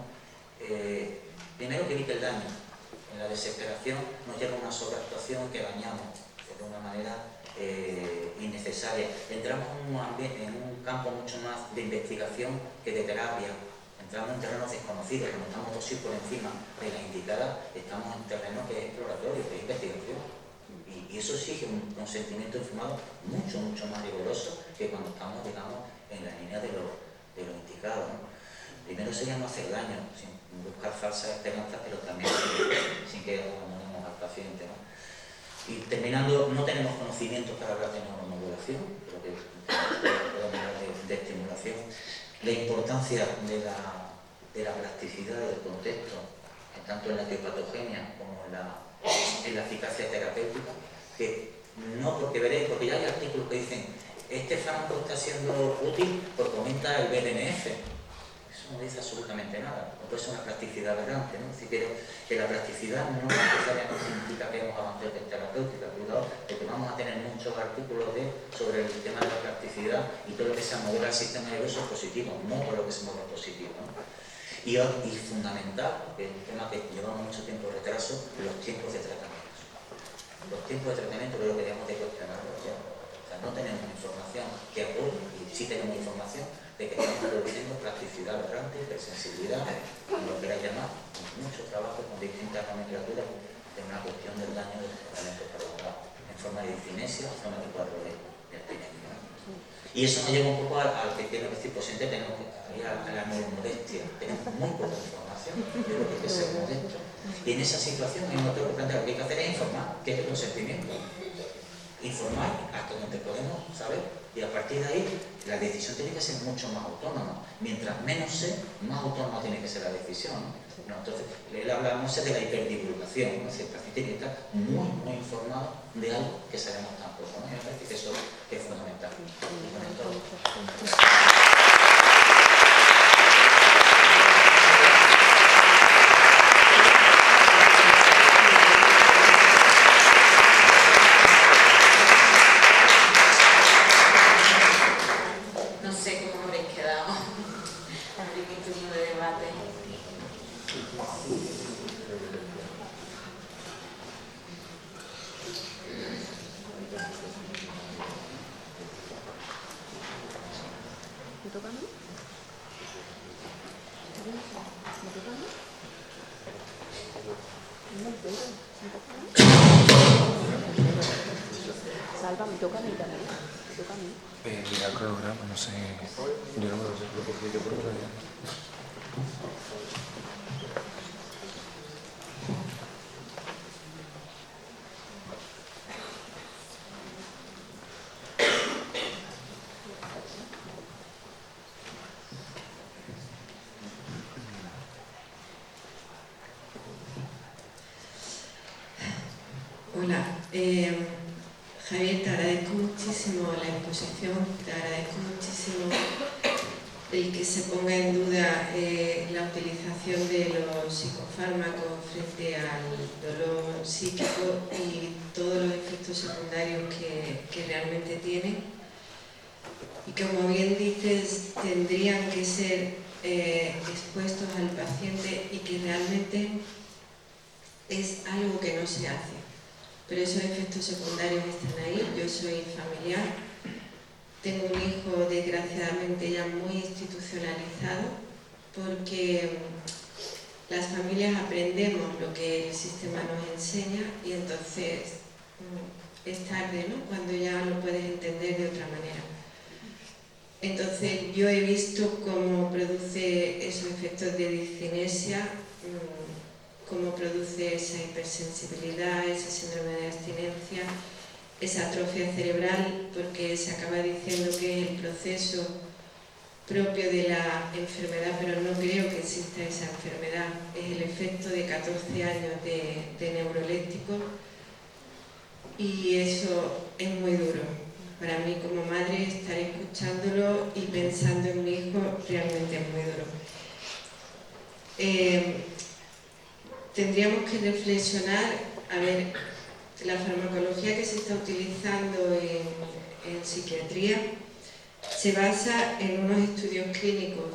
Speaker 3: Primero que evite el daño. En la desesperación nos lleva una sobreactuación que dañamos de una manera innecesaria. Entramos en un campo mucho más de investigación que de terapia. Entramos en terrenos desconocidos, cuando estamos dosis por encima de la indicada, estamos en terreno que es exploratorio, que es investigación. Y eso exige un consentimiento informado mucho más riguroso que cuando estamos, digamos, en la línea de lo indicado, ¿no? Primero sería no hacer daño, sin buscar falsas esperanzas, pero también sin que abandonemos al paciente, ¿no? Y terminando, no tenemos conocimientos para hablar de neuromodulación, pero que podemos hablar de estimulación. La importancia de la plasticidad del contexto, tanto en la etiopatogenia como en la eficacia terapéutica, que no, porque ya hay artículos que dicen este fármaco está siendo útil porque aumenta el BDNF. Eso no dice absolutamente nada, no puede ser una plasticidad aberrante, ¿no? Es decir, que la plasticidad no necesariamente significa que hemos avanzado en terapéutica, cuidado, porque vamos a tener muchos artículos sobre el tema de la plasticidad y todo lo que se modula el sistema nervioso es positivo, no todo lo que se modula es positivo, ¿no? Y fundamental, porque es un tema que llevamos mucho tiempo de retraso, los tiempos de tratamiento. Los tiempos de tratamiento creo que debemos de cuestionarlos ya. O sea, no tenemos información que apoye, y sí tenemos información de que estamos produciendo plasticidad aberrante, hipersensibilidad, como lo queráis llamar, mucho trabajo con distintas nomenclaturas de una cuestión del daño de los tratamientos prolongados, en forma de discinesia, en forma de cuadro de abstinencia. Y eso nos lleva un poco al que quiero decir, pues siempre tenemos que ir a la modestia, tenemos muy poca información, yo creo que hay que ser modesto. Y en esa situación hay que plantear, lo que hay que hacer es informar, que es el consentimiento. Informar hasta donde podemos saber, y a partir de ahí la decisión tiene que ser mucho más autónoma. Mientras menos sé, más autónoma tiene que ser la decisión, ¿no? Entonces, él habla, no sé, de la hiperdivulgación, ¿no? Es decir, el paciente tiene que estar muy informado de algo que sabemos tan poco, ¿no? Y me parece que eso es fundamental.
Speaker 4: Salva, me toca a mí también. Me toca a mí.
Speaker 5: Mira el cronograma, no sé. Yo no me lo sé, porque yo creo que
Speaker 6: Hola, Javier, te agradezco muchísimo la exposición, te agradezco muchísimo el que se ponga en duda la utilización de los psicofármacos frente al dolor psíquico y todos los efectos secundarios que realmente tienen. Y como bien dices, tendrían que ser expuestos al paciente y que realmente es algo que no se hace. Pero esos efectos secundarios están ahí. Yo soy familiar, tengo un hijo desgraciadamente ya muy institucionalizado porque las familias aprendemos lo que el sistema nos enseña y entonces es tarde, ¿no?, cuando ya lo puedes entender de otra manera. Entonces yo he visto cómo produce esos efectos de discinesia, cómo produce esa hipersensibilidad, ese síndrome de abstinencia, esa atrofia cerebral, porque se acaba diciendo que es el proceso propio de la enfermedad, pero no creo que exista esa enfermedad, es el efecto de 14 años de neuroléptico y eso es muy duro. Para mí como madre estar escuchándolo y pensando en mi hijo realmente es muy duro. Tendríamos que reflexionar, a ver, la farmacología que se está utilizando en psiquiatría se basa en unos estudios clínicos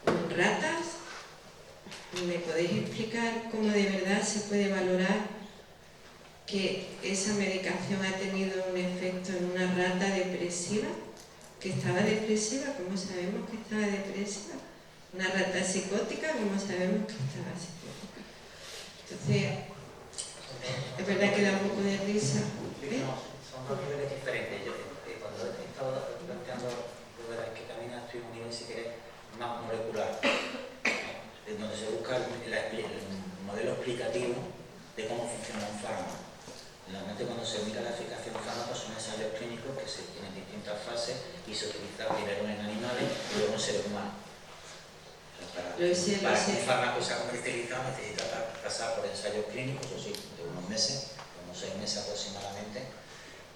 Speaker 6: con ratas. ¿Me podéis explicar cómo de verdad se puede valorar que esa medicación ha tenido un efecto en una rata depresiva? ¿Que estaba depresiva? ¿Cómo sabemos que estaba depresiva? Una rata psicótica, ¿cómo sabemos que estaba psicótica? Entonces, es verdad que da un poco de risa.
Speaker 3: Son dos niveles diferentes. Yo, cuando he estado planteando lo de la esquetamina, estoy en un nivel, si querés, más molecular, en donde se busca el modelo explicativo de cómo funciona un fármaco. Normalmente cuando se mira la eficacia de un fármaco son ensayos clínicos que se tienen distintas fases y se utiliza primero en animales y luego en seres humanos. Para que un fármaco sea comercializado necesita pasar por ensayos clínicos, o sí, de unos meses, unos 6 meses aproximadamente,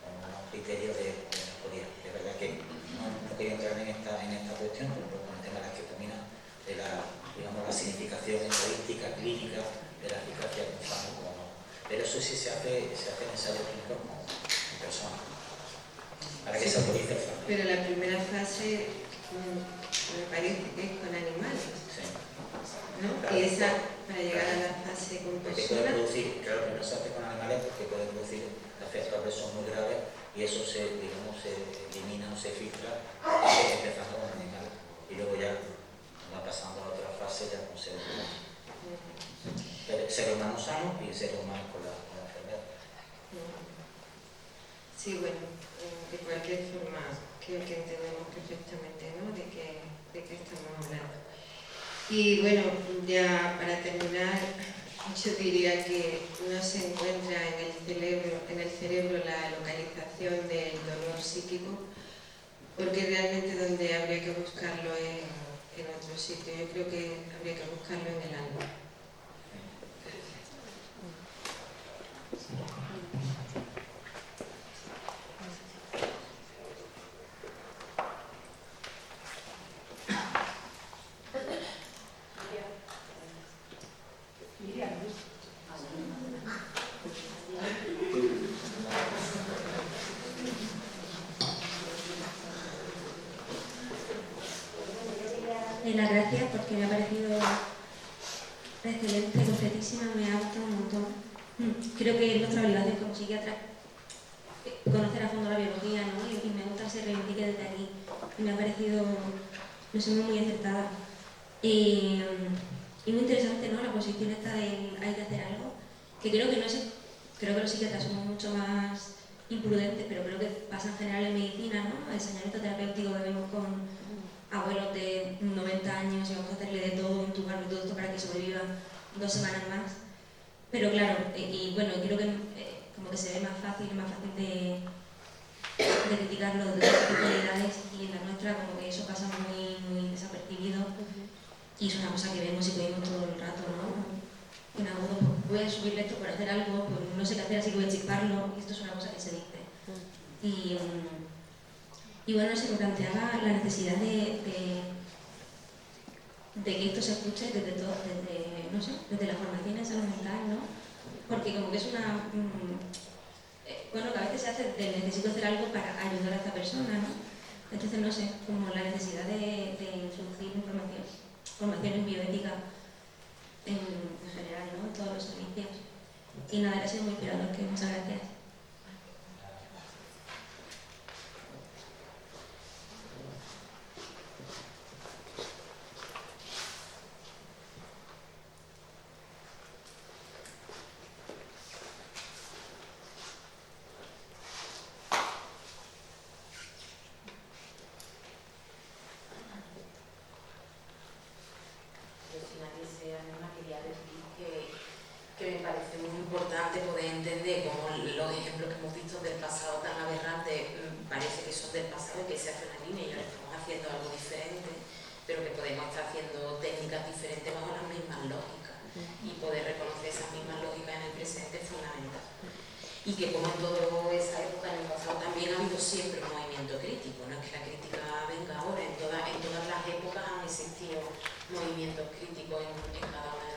Speaker 3: con unos criterios de mejoría. Es verdad que no quería entrar en esta cuestión, pero con el tema de la esquetamina, de la significación estadística, clínica, de la eficacia de un fármaco. Pero eso sí se hace en ensayos clínicos con personas, para que se autorice el fármaco.
Speaker 6: Pero la primera fase me parece que es con animales,
Speaker 3: Sí.
Speaker 6: ¿no?
Speaker 3: Claro.
Speaker 6: Y esa, para llegar a la fase con
Speaker 3: Porque puede
Speaker 6: personas...
Speaker 3: producir, claro, que no se hace con animales porque puede producir efectos adversos muy graves y eso se elimina o se filtra empezando con animales y luego ya va pasando a otra fase ya con seres humanos. Seres humanos sanos y seres humanos con la enfermedad.
Speaker 6: Sí, bueno, de cualquier forma creo que entendemos perfectamente, ¿no?, de qué estamos hablando. Y bueno, ya para terminar, yo diría que no se encuentra en el cerebro la localización del dolor psíquico, porque realmente donde habría que buscarlo es en otro sitio. Yo creo que habría que buscarlo en el alma.
Speaker 7: Las gracias porque me ha parecido excelente, completísima, me ha gustado un montón. Creo que es nuestra obligación como psiquiatras conocer a fondo la biología, ¿no? Y me gusta que se reivindique desde aquí. Y me ha parecido, no sé, muy acertada. Y muy interesante, ¿no?, la posición esta de hay que hacer algo, que creo que no es, creo que los psiquiatras somos mucho más imprudentes, pero creo que pasa en general en medicina, ¿no? El saneamiento terapéutico que vemos con abuelos de 90 años y vamos a hacerle de todo, intubarlo y todo esto para que sobrevivan 2 semanas más. Pero claro, y bueno, creo que como que se ve más fácil de criticarlo de otras especialidades y en la nuestra como que eso pasa muy, muy desapercibido y es una cosa que vemos y que vemos todo el rato, ¿no? En agudo, pues voy a subirle esto por hacer algo, pues no no sé qué hacer, así que voy a chisparlo, y esto es una cosa que se dice. Y bueno, se me planteaba la necesidad de que esto se escuche desde no sé, desde la formación en salud mental, ¿no? Porque como que es una... bueno, que a veces se hace de necesito hacer algo para ayudar a esta persona, ¿no? Entonces, no sé, como la necesidad de introducir formación en bioética en general, ¿no? En todos los servicios. Y nada, ha sido muy inspirador, que muchas gracias.
Speaker 2: Que me parece muy importante poder entender cómo los ejemplos que hemos visto del pasado tan aberrantes parece que son del pasado y que se hace una línea y ahora estamos haciendo algo diferente, pero que podemos estar haciendo técnicas diferentes bajo las mismas lógicas y poder reconocer esas mismas lógicas en el presente es fundamental. Y que como en toda esa época, en el pasado también ha habido siempre un movimiento crítico, no es que la crítica venga ahora, en todas las épocas han existido movimientos críticos en cada una de